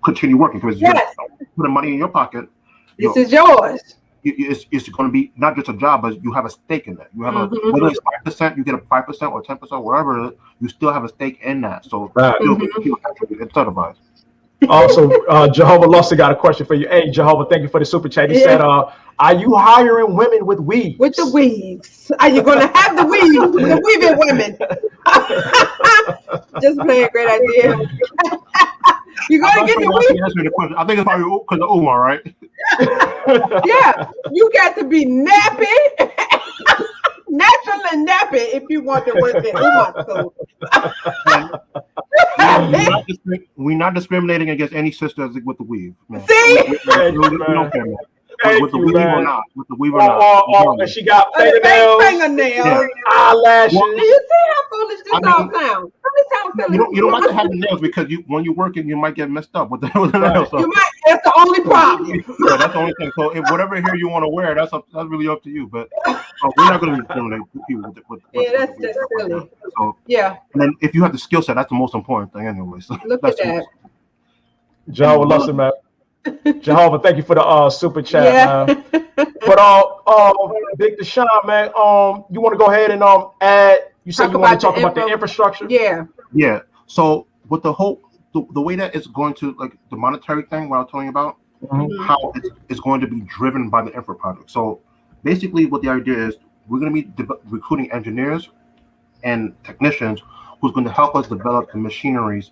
continue working, because you're putting money in your pocket. This is yours. It's going to be not just a job, but you have a stake in that. You have whether it's 5%, you get a 5% or 10%, wherever, you still have a stake in that. So you feel actually incentivized. Also, Jehovah Luster got a question for you. Hey, Jehovah, thank you for the super chat. He said, are you hiring women with weaves? With the weaves. Are you going to have the weaves? The weaving women. Just playing. Great idea. You're going to get the weaves? I think it's probably because of Umar, right? Yeah. You got to be nappy. Natural and nappy if you want to work at Umar. So. We're not discriminating against any sisters with the weave. Man. See? We don't care, man. With the weave or not. With the weave or not. And she got fingernails, eyelashes. Do you see how foolish this all sounds? You don't like to have the nails, because when you're working, you might get messed up with the nails. So. That's the only problem. Yeah, that's the only thing. So if whatever hair you want to wear, that's really up to you. But we're not going to discriminate with people. That's just silly. So, and then if you have the skill set, that's the most important thing anyway. So look at that. Jehovah Luster, man. Jehovah, thank you for the super chat, man. But Big Deshawn, man, you want to go ahead and add? You said you want to talk about the infrastructure. Yeah. So with the way that it's going to, like the monetary thing, what I was telling you about, how it's going to be driven by the infra project. So basically, what the idea is, we're going to be recruiting engineers and technicians who's going to help us develop the machineries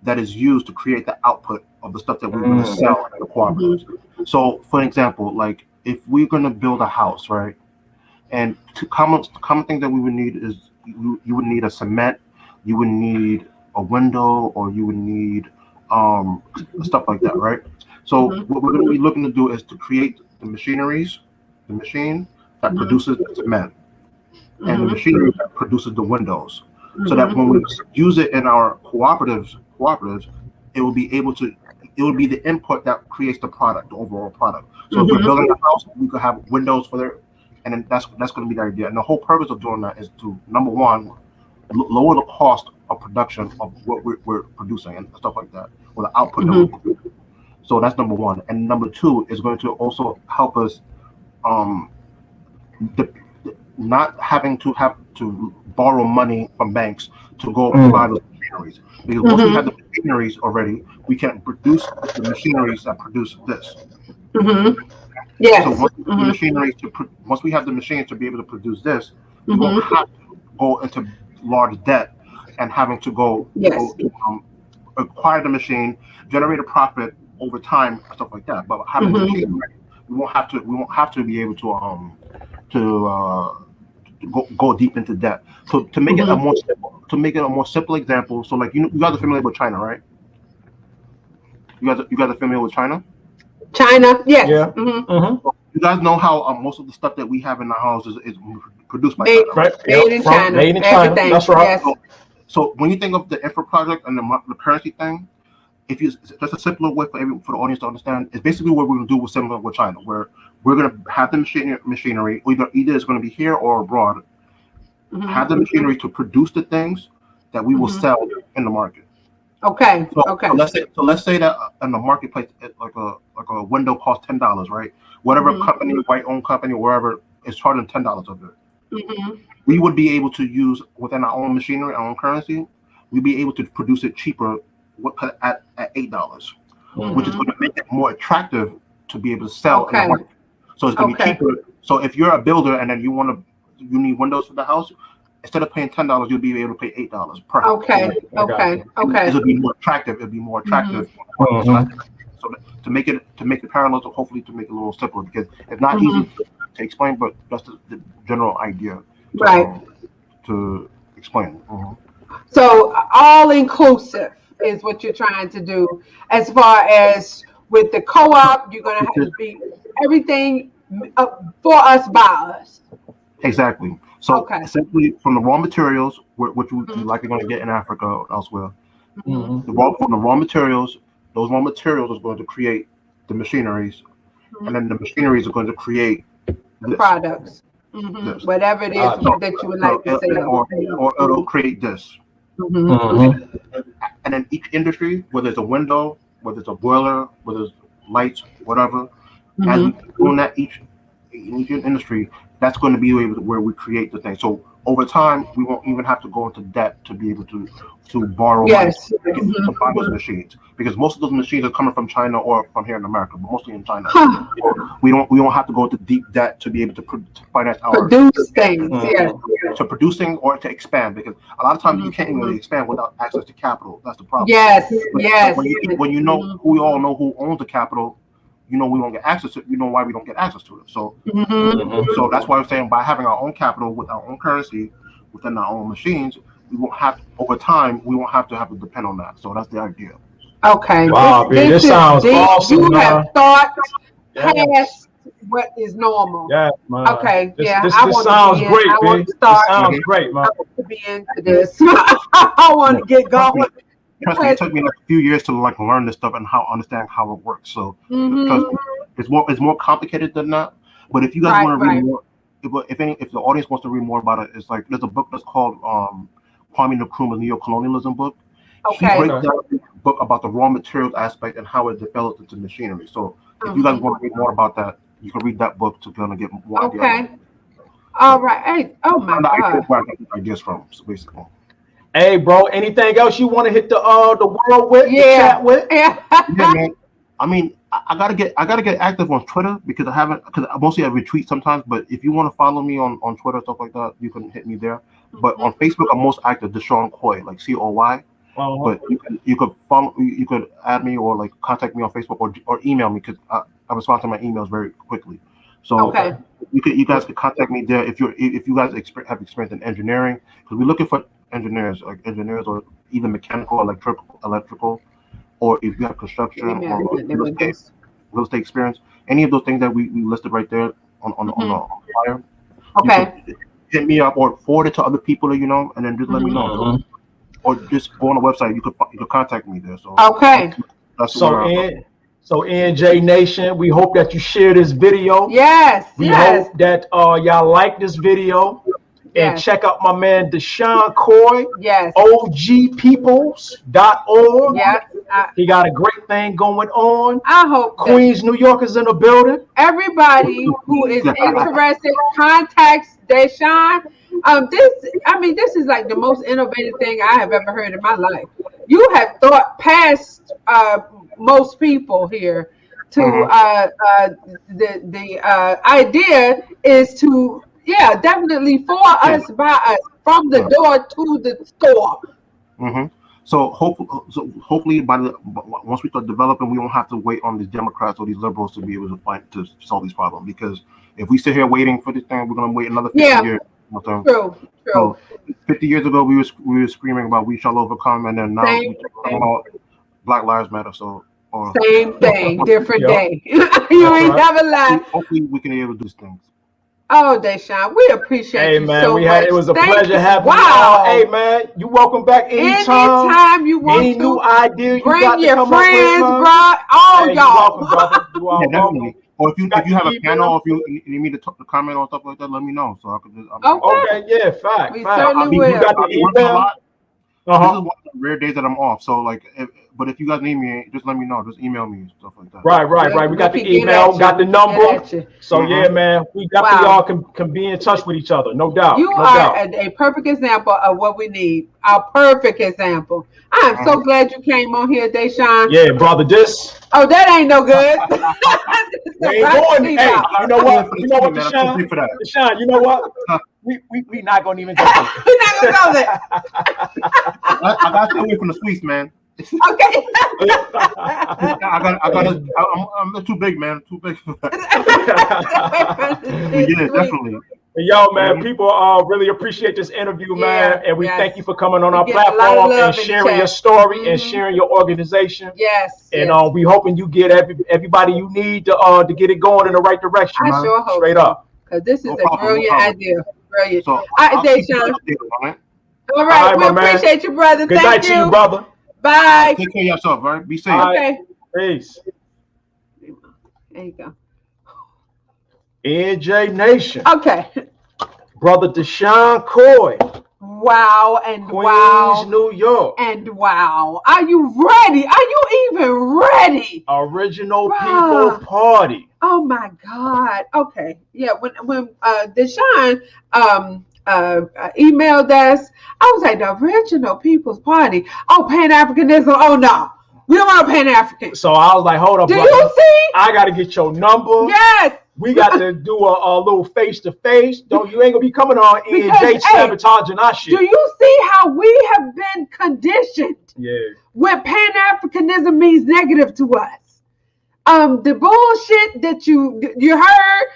that is used to create the output of the stuff that we're going to sell in the cooperatives. So, for example, like if we're going to build a house, right? And the common thing that we would need is you would need a cement, you would need a window, or you would need stuff like that, right? So what we're going to be looking to do is to create the machineries, the machine that produces the cement, and the machinery that produces the windows, so that when we use it in our cooperatives, it will be the input that creates the product, the overall product. So if we're building a house, we could have windows for there, and then that's going to be the idea. And the whole purpose of doing that is to, number one, lower the cost of production of what we're producing and stuff like that, or the output that we're producing. So that's number one. And number two is going to also help us not having to have to borrow money from banks to go buy those machineries. Because once we have the machineries already, we can produce the machineries that produce this. Yes. So once we have the machines to be able to produce this, we won't have to go into large debt and having to go acquire the machine, generate a profit over time, stuff like that. But having the machine ready, we won't have to be able to go deep into debt. So to make it a more simple example, so like you guys are familiar with China, right? You guys are familiar with China? China, yes. Yeah. You guys know how most of the stuff that we have in our houses is produced by China, right? Made in China. Made in China. That's right. Yes. So when you think of the infra project and the currency thing, if you just a simpler way for the audience to understand, is basically what we're going to do with similar with China, where we're going to have the machinery, either it's going to be here or abroad, have the machinery to produce the things that we will sell in the market. Okay. So let's say that in the marketplace, like a window costs $10, right? Whatever company, white-owned company, wherever, is charging $10 of it. we would be able to use within our own machinery, our own currency. We'd be able to produce it cheaper at $8, which is going to make it more attractive to be able to sell in the market. So it's going to be cheaper. So if you're a builder and then you need windows for the house, instead of paying $10, you'll be able to pay $8 per house. It'll be more attractive. So to make it parallel, to hopefully to make it a little simpler, because it's not easy to explain, but that's the general idea. To explain. So all inclusive is what you're trying to do. As far as with the co-op, you're going to have to be everything for us, by us. Exactly. So essentially, from the raw materials, which we likely going to get in Africa or elsewhere, from the raw materials, those raw materials is going to create the machineries, and then the machineries are going to create the products. Whatever it is that you would like to say, or it'll create this. And then each industry, whether it's a window, whether it's a boiler, whether it's lights, whatever, as we keep doing that, each industry, that's going to be where we create the thing. So over time, we won't even have to go into debt to be able to borrow money to buy those machines, because most of those machines are coming from China or from here in America, but mostly in China. We don't have to go into deep debt to be able to finance our produce things, to produce things or to expand, because a lot of times you can't really expand without access to capital. That's the problem. When you know we all know who owns the capital, we won't get access to it. You know why we don't get access to it. So so that's why I'm saying, by having our own capital with our own currency within our own machines, we won't have over time. We won't have to depend on that. So that's the idea. Okay. Wow, this sounds awesome. You have thought past what is normal. Yeah, man. Okay. This sounds great, man. This sounds great, man. I want to be into this. I want to get going. Trust me, it took me like a few years to learn this stuff and understand how it works. So trust me, it's more complicated than that. But if you guys want to read more, if the audience wants to read more about it, it's like there's a book that's called Kwame Nkrumah's Neo-Colonialism book. He breaks down a book about the raw materials aspect and how it develops into machinery. So if you guys want to read more about that, you can read that book to kind of get more ideas. All right. Hey, oh my God. Where I get ideas from, so basically. Hey, bro, anything else you want to hit the world with? The chat with? Yeah, man. I mean, I gotta get active on Twitter, because I mostly retweet sometimes. But if you want to follow me on Twitter, stuff like that, you can hit me there. But on Facebook, I'm most active, Deshawn Coy, like COY. But you could follow, you could add me or like contact me on Facebook or email me, because I respond to my emails very quickly. So you guys could contact me there if you guys have experience in engineering, because we're looking for engineers or either mechanical, electrical, or if you have construction or real estate experience, any of those things that we listed right there on the flyer. Hit me up or forward it to other people that you know, and then just let me know. Or just go on the website. You could contact me there. So that's So NJ Nation, we hope that you share this video. We hope that y'all like this video. And check out my man Deshawn Coy, ogpeoples.org. He got a great thing going on. I hope Queens, New York is in the building. Everybody who is interested contacts Deshawn. This is like the most innovative thing I have ever heard in my life. You have thought past most people here. The idea is to definitely for us, by us, from the door to the store. So hopefully once we start developing, we won't have to wait on these Democrats or these liberals to be able to solve these problems. Because if we sit here waiting for this thing, we're gonna wait another 50 years. True. So 50 years ago, we were screaming about we shall overcome, and then now we're talking about Black Lives Matter. So same thing, different day. You ain't never lied. Hopefully we can be able to do these things. Oh, Deshawn, we appreciate you so much. It was a pleasure having you on. Hey, man, you welcome back anytime you want Any new idea you bring got your to come friends, up with, bro. All hey, y'all. Welcome, brother. You are definitely. Or if you have a panel, if you need me to comment on stuff like that, let me know. So I could just. Fact. We certainly will. You got the email. This is one of the rare days that I'm off. So like, but if you guys need me, just let me know. Just email me and stuff like that. Right. We got the email, got the number. So yeah, man, we definitely all can be in touch with each other. No doubt. You are a perfect example of what we need. A perfect example. I am so glad you came on here, Deshawn. Yeah, brother. Oh, that ain't no good. We ain't going. Hey, you know what? Deshawn? Deshawn, you know what? We not gonna even go there. We're not gonna go there. I got to stay away from the sweets, man. Okay. I'm too big, man. Too big for that. Yeah, definitely. Yo, man, people really appreciate this interview, man, and we thank you for coming on our platform and sharing your story and sharing your organization. Yes. And we hoping you get everybody you need to get it going in the right direction. I sure hope straight up. Because this is a brilliant idea. Brilliant. So, all right, Deshawn. All right, we appreciate you, brother. Good night to you, brother. Bye. Take care of yourself, all right? Be safe. Okay. Peace. There you go. NJ Nation. Okay. Brother Deshawn Coy. Wow and Queens, wow. New York. And wow. Are you ready? Are you even ready? Original People Party. Oh my God. Okay. Yeah. When Deshawn emailed us, I was like, the Original People's Party. Oh, Pan Africanism. Oh no. We don't want a Pan African. So I was like, hold up, brother. You see? I gotta get your number. Yes. We got to do a little face-to-face. You ain't gonna be coming on NJ sabotaging our shit. Do you see how we have been conditioned? Yeah. When Pan-Africanism means negative to us. The bullshit that you heard,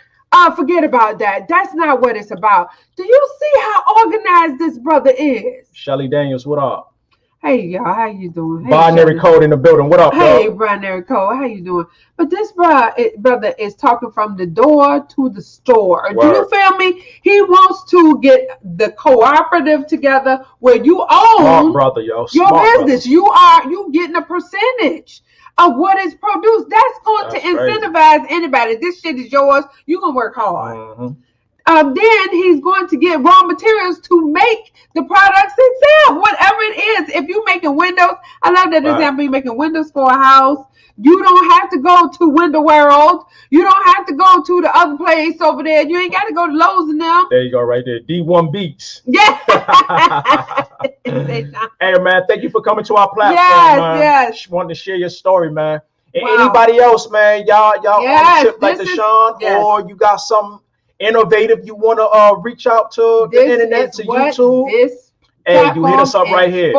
forget about that. That's not what it's about. Do you see how organized this brother is? Shelly Daniels, what up? Hey, y'all, how you doing? Hey, Binary Code in the building. What up, Hey, dog? Binary Code, how you doing? But this brother is talking from the door to the store. Word. Do you feel me? He wants to get the cooperative together where you own Smart brother, yo. your business. You getting a percentage of what is produced. That's going to incentivize anybody. This shit is yours. You're going to work hard. Mm-hmm. Then he's going to get raw materials to make the products itself, whatever it is. If you're making windows, I love that example. You're making windows for a house. You don't have to go to Window World. You don't have to go to the other place over there. You ain't got to go to Lowe's and them. There you go, right there. D1 Beats. Yeah. Hey, man, thank you for coming to our platform, man. Yes. Wanting to share your story, man. And anybody else, man, y'all on a tip like Deshawn, or you got something innovative you want to reach out to the internet, to YouTube, hey, you hit us up right here.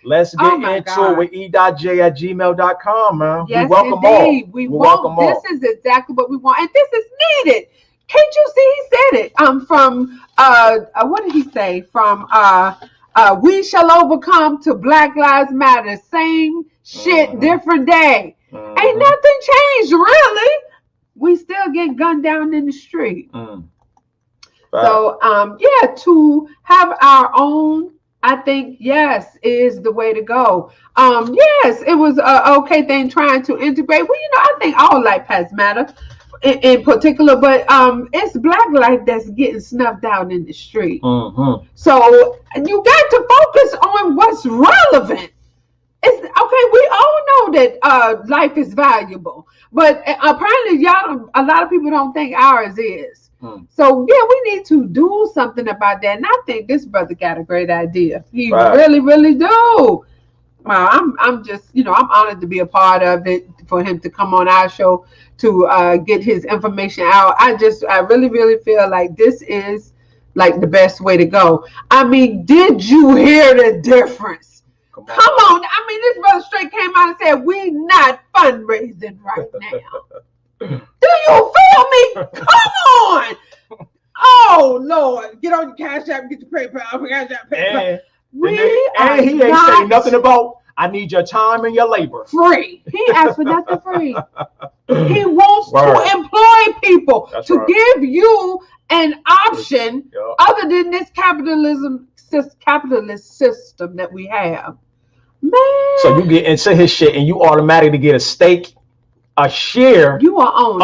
Let's get into it with e.j@gmail.com, man. Yes, we welcome indeed. all. We welcome all. This is exactly what we want, and this is needed. Can't you see? He said it. From what did he say? From we shall overcome to Black Lives Matter. Same shit, different day. Ain't nothing changed, really. We still get gunned down in the street. So, to have our own, I think, yes, is the way to go. Yes, it was an okay thing trying to integrate. Well, I think all life has matter in particular, but it's Black life that's getting snuffed out in the street. So you got to focus on what's relevant. It's okay. We all know that life is valuable, but apparently, a lot of people don't think ours is. So we need to do something about that. And I think this brother got a great idea. He really, really do. Well, I'm just, I'm honored to be a part of it, for him to come on our show to get his information out. I really, really feel like this is like the best way to go. I mean, did you hear the difference? Come on. I mean, this brother straight came out and said, we not fundraising right now. Do you feel me? Come on. Oh, Lord. Get on your Cash App, get your PayPal. And he ain't saying nothing about, I need your time and your labor. Free. He asked for nothing free. He wants to employ people to give you an option other than this capitalist system that we have. Man. So you get into his shit and you automatically get a stake, a share. You are on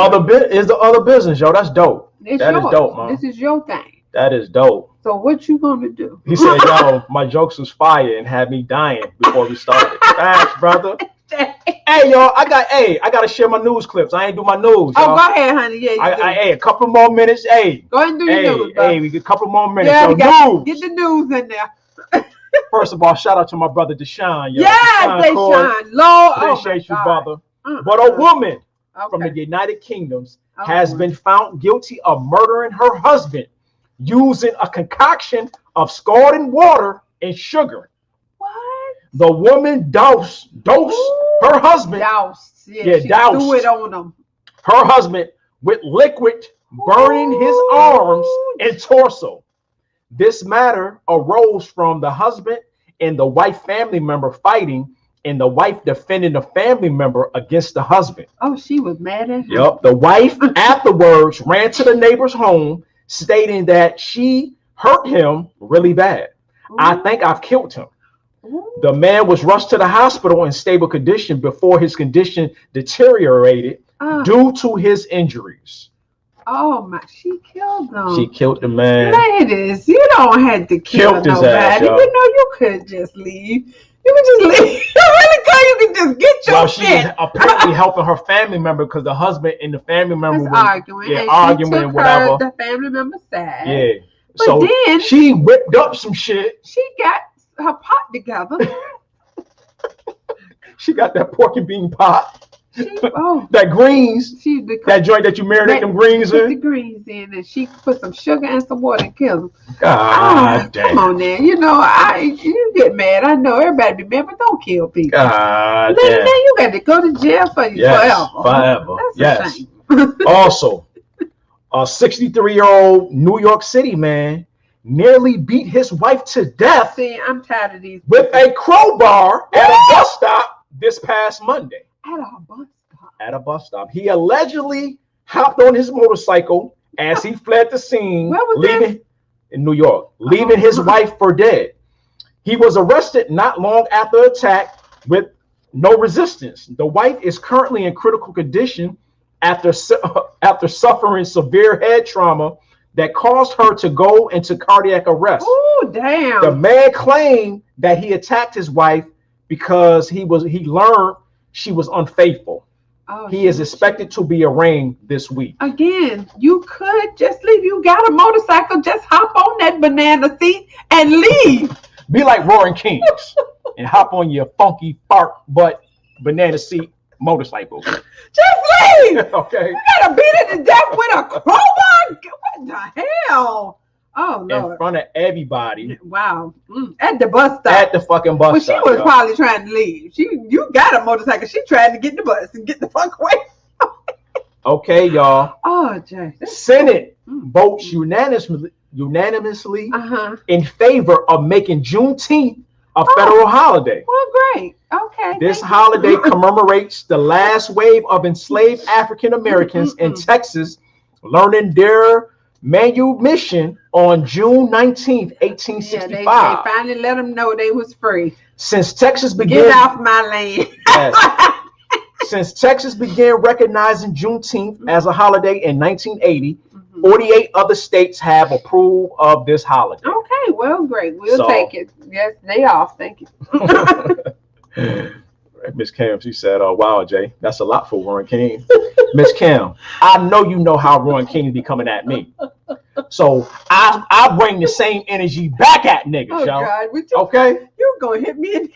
is the other business, yo. That's dope. That is dope, man. This is your thing. That is dope. So what you gonna do? He said, "Yo, my jokes was fire and had me dying before we started." Thanks, brother. Hey, y'all, I gotta share my news clips. I ain't do my news. Oh, y'all. go ahead, honey. Yeah, Hey, a couple more minutes. Hey, go ahead and do your news. Hey, we get a couple more minutes. Yeah, News. get the news in there. First of all, shout out to my brother Deshawn. Yo. Yes, Deshawn. Lord, appreciate you, brother. But a woman from the United Kingdoms has been found guilty of murdering her husband using a concoction of scalding water and sugar. What? The woman dosed her husband. Doused. Doused. Threw it on him. Her husband with liquid, burning his arms and torso. This matter arose from the husband and the wife family member fighting, and the wife defending the family member against the husband. Oh, she was mad at him. Yep. The wife afterwards ran to the neighbor's home, stating that she hurt him really bad. Ooh. I think I've killed him. Ooh. The man was rushed to the hospital in stable condition before his condition deteriorated due to his injuries. Oh my! She killed him. She killed the man. Ladies, you don't have to kill Killed his nobody. ass, You know you could just leave. You could just leave. You really could. You could just get your shit. She was apparently helping her family member because the husband and the family member were arguing. Yeah, arguing and whatever. The family member side. Yeah. But so then she whipped up some shit. She got her pot together. She got that pork and bean pot. That greens. That joint that you marinate them greens in. Put the greens in, and she put some sugar and some water and kill them. God damn. Come on, now. You know, you get mad. I know everybody be mad, but don't kill people. God damn. Then you got to go to jail forever. That's a shame. Also, a 63-year-old New York City man nearly beat his wife to death. See, I'm tired of these. With a crowbar at a bus stop this past Monday. At a bus stop. He allegedly hopped on his motorcycle as he fled the scene, in New York, leaving his wife for dead. He was arrested not long after the attack with no resistance. The wife is currently in critical condition after suffering severe head trauma that caused her to go into cardiac arrest. Oh, damn. The man claimed that he attacked his wife because he learned she was unfaithful. He is expected to be arraigned this week. Again, you could just leave. You got a motorcycle, just hop on that banana seat and leave. Be like Roaring Kings and hop on your funky fart butt banana seat motorcycle. Just leave. Okay. You gotta beat it to death with a crowbar? What the hell? Oh, Lord. In front of everybody. Wow. At the bus stop. At the fucking bus stop. She was probably trying to leave. You got a motorcycle. She tried to get the bus and get the fuck away. Okay, y'all. Oh, Jay. Senate votes unanimously in favor of making Juneteenth a federal holiday. Well, great. Okay. This holiday commemorates the last wave of enslaved African Americans in Texas learning their manumission on June 19th, 1865. Yeah, they finally let them know they was free. Since Texas began... Get off my land. Yes. Since Texas began recognizing Juneteenth as a holiday in 1980, 48 other states have approved of this holiday. Okay, well, great. We'll take it. Yes, they off. Thank you. Miss Cam, she said, wow, Jay, that's a lot for Rowan King. Miss Cam, I know you know how Rowan King be coming at me. So I bring the same energy back at niggas, y'all. God, okay? You're going to hit me with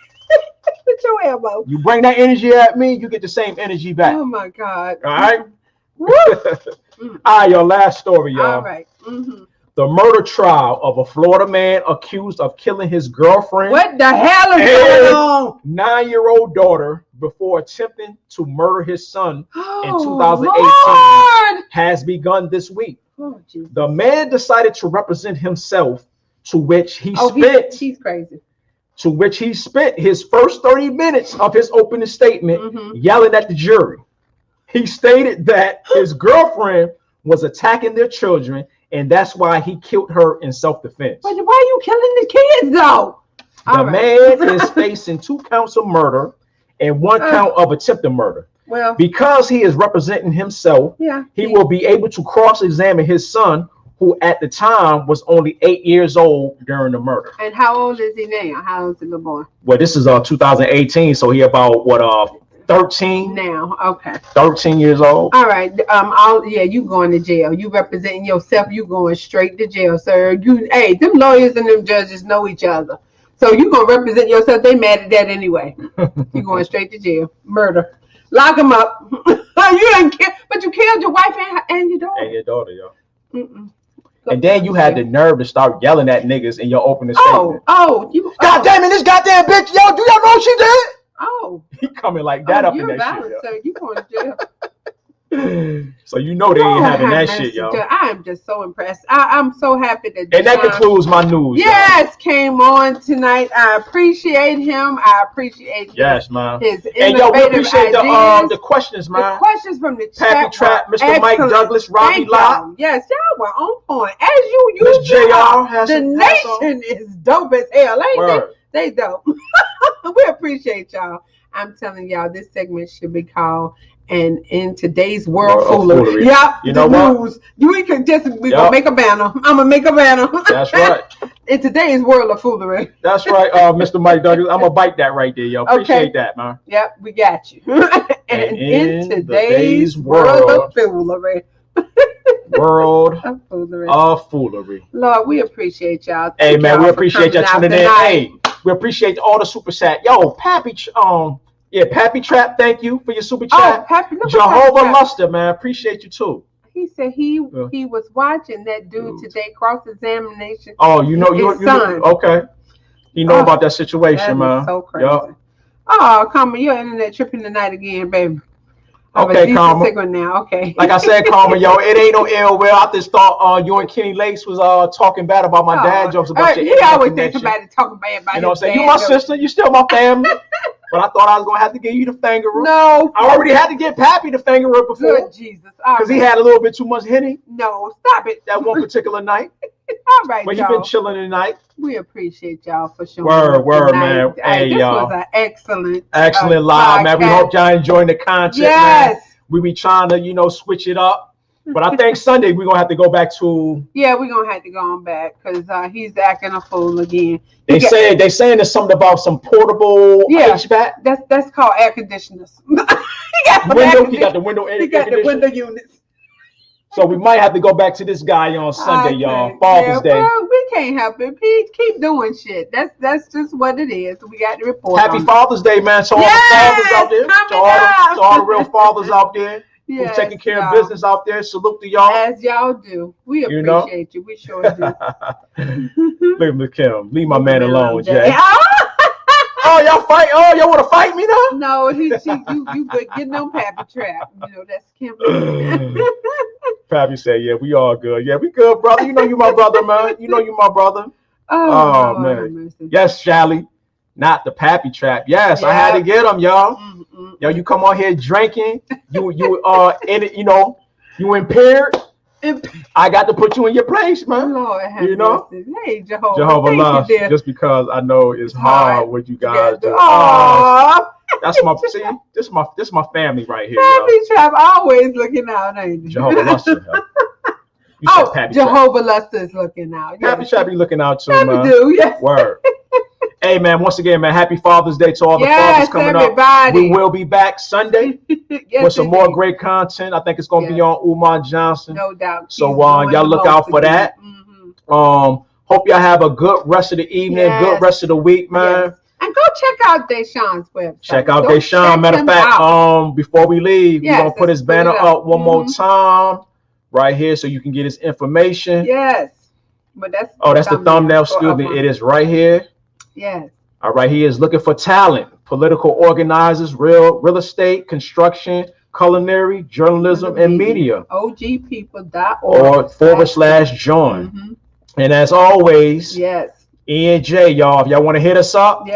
your elbow. You bring that energy at me, you get the same energy back. Oh, my God. All right? All right, your last story, y'all. All right. The murder trial of a Florida man accused of killing his girlfriend. What the hell is going on? 9-year-old daughter before attempting to murder his son in 2018 Lord. Has begun this week. Oh, the man decided to represent himself, to which he he's crazy. To which he spent his first 30 minutes of his opening statement yelling at the jury. He stated that his girlfriend was attacking their children, and that's why he killed her in self-defense. But why are you killing the kids, though? The man is facing 2 counts of murder and 1 count of attempted murder. Well, because he is representing himself, he will be able to cross-examine his son, who at the time was only 8 years old during the murder. And how old is he now? How old is the little boy? Well, this is 2018, so he about 13 now. Okay, 13 years old. All right. You going to jail? You representing yourself? You going straight to jail, sir? Hey, them lawyers and them judges know each other, so you gonna represent yourself. They mad at that anyway. You going straight to jail? Murder. Lock him up. You didn't kill, but you killed your wife and your daughter. And your daughter, yo. And then you had the nerve to start yelling at niggas in your opening statement. God damn it, this goddamn bitch, yo, do y'all know what she did? Oh. He coming like that up in that violent, shit, yo. So you going to jail. So you know they ain't having that shit, yo. I am just so impressed. I'm so happy that and that concludes my news. Yes, came on tonight. I appreciate him. I appreciate man. His and yo, we appreciate the questions, man. The questions from the Pappy chat. Trap, Mr. Mike Douglas, Robbie Locke. Yes, y'all were on point. As you Miss JR has the nation is dope as hell, ain't they? They dope. We appreciate y'all. I'm telling y'all, this segment should be called "And in Today's World Foolery." Yep, you know what? News. We gonna make a banner. I'm gonna make a banner. That's right. In today's world of foolery. That's right, Mr. Mike Douglas. I'm gonna bite that right there, yo. Appreciate that, man. Yep, we got you. and in today's world of foolery. World of foolery. Lord, we appreciate y'all. Hey, man, we appreciate y'all tuning in. Hey, we appreciate all the super chat. Yo, Pappy Trap, thank you for your super chat. Jehovah Luster, man, appreciate you too. He said he was watching that dude today cross-examination. Oh, you know, okay. You know about that situation, man. So crazy. Yep. Oh, Karma, your internet tripping tonight again, baby. Okay, Karma. Now. Okay. Like I said, Karma, yo, it ain't no ill will. I just thought you and Kenny Lakes was talking bad about my dad jokes about your internet always think somebody talking bad about you know what I'm saying? You my sister, you still my family. But I thought I was gonna have to give you the finger root. No, I already had to give Pappy the finger root before. Good Jesus, because he had a little bit too much Henny. No, stop it. That one particular night. All right, but you've been chilling tonight. We appreciate y'all for showing word, man. Hey, this y'all. was an excellent live, man. We hope y'all enjoying the content. Yes. Man. We be trying to, switch it up. But I think Sunday we're gonna have to go back to. Yeah, we're gonna have to go on back because he's acting a fool again. They saying there's something about some portable HVAC. That's called air conditioners. He got the window units. So we might have to go back to this guy on Sunday, y'all. Father's Day. Well, we can't help it. Please keep doing shit. That's just what it is. We got to report. Happy Father's Day, man, to all the fathers out there. To all the real fathers out there. Who's taking care of business out there. Salute to y'all. As y'all do. We appreciate you. We sure do. Leave me, Kim. Leave my man alone, Jay. Oh, y'all fight? Oh, y'all want to fight me now? No, you good getting on Pappy Trap. That's Kim. Pappy said, yeah, we all good. Yeah, we good, brother. You know you my brother, man. You know you my brother. Oh man. Yes, Shally. Not the Pappy Trap. Yes, I had to get him, y'all. Yo, you come on here drinking. You in it, you impaired. I got to put you in your place, man. Lord, hey, Jehovah loves just because I know it's hard what you guys do. That's my this is my family right here. Pappy Trap always looking out, ain't he? Jehovah Luster. Jehovah Luster is looking out. Pappy Trap be looking out too, man. Do, yes. Word. Hey man, once again, man, happy Father's Day to all the fathers coming up. We will be back Sunday with some more great content. I think it's gonna be on Umar Johnson. No doubt. So y'all look out for that. Hope y'all have a good rest of the evening, good rest of the week, man. Yes. And go check out Deshawn's website. Check out Deshawn. Matter of fact, before we leave, we're gonna put his banner up one more time right here so you can get his information. Yes. But that's the thumbnail. Excuse me. It is right here. Yes. All right, he is looking for talent, political organizers, real estate, construction, culinary, journalism, and media. OGpeople.org /join. And as always, E&J, y'all, if y'all want to hit us up,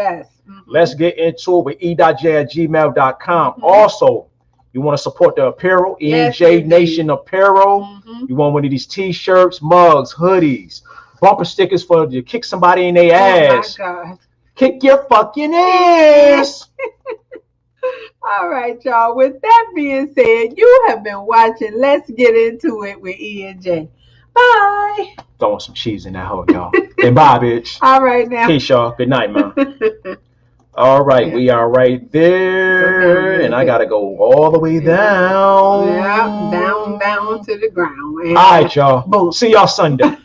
let's get into it with e.j@gmail.com. Also, you want to support the apparel, E&J Nation Apparel. You want one of these t-shirts, mugs, hoodies, bumper stickers for you kick somebody in their ass. Oh my God. Kick your fucking ass. All right, y'all. With that being said, you have been watching Let's Get Into It with E&J. Bye. Throwing some cheese in that hole, y'all. And bye, bitch. All right now. Peace, y'all. Good night, man. All right, we are right there, and I gotta go all the way down. Yeah, down to the ground. All right, y'all. Boom. See y'all Sunday.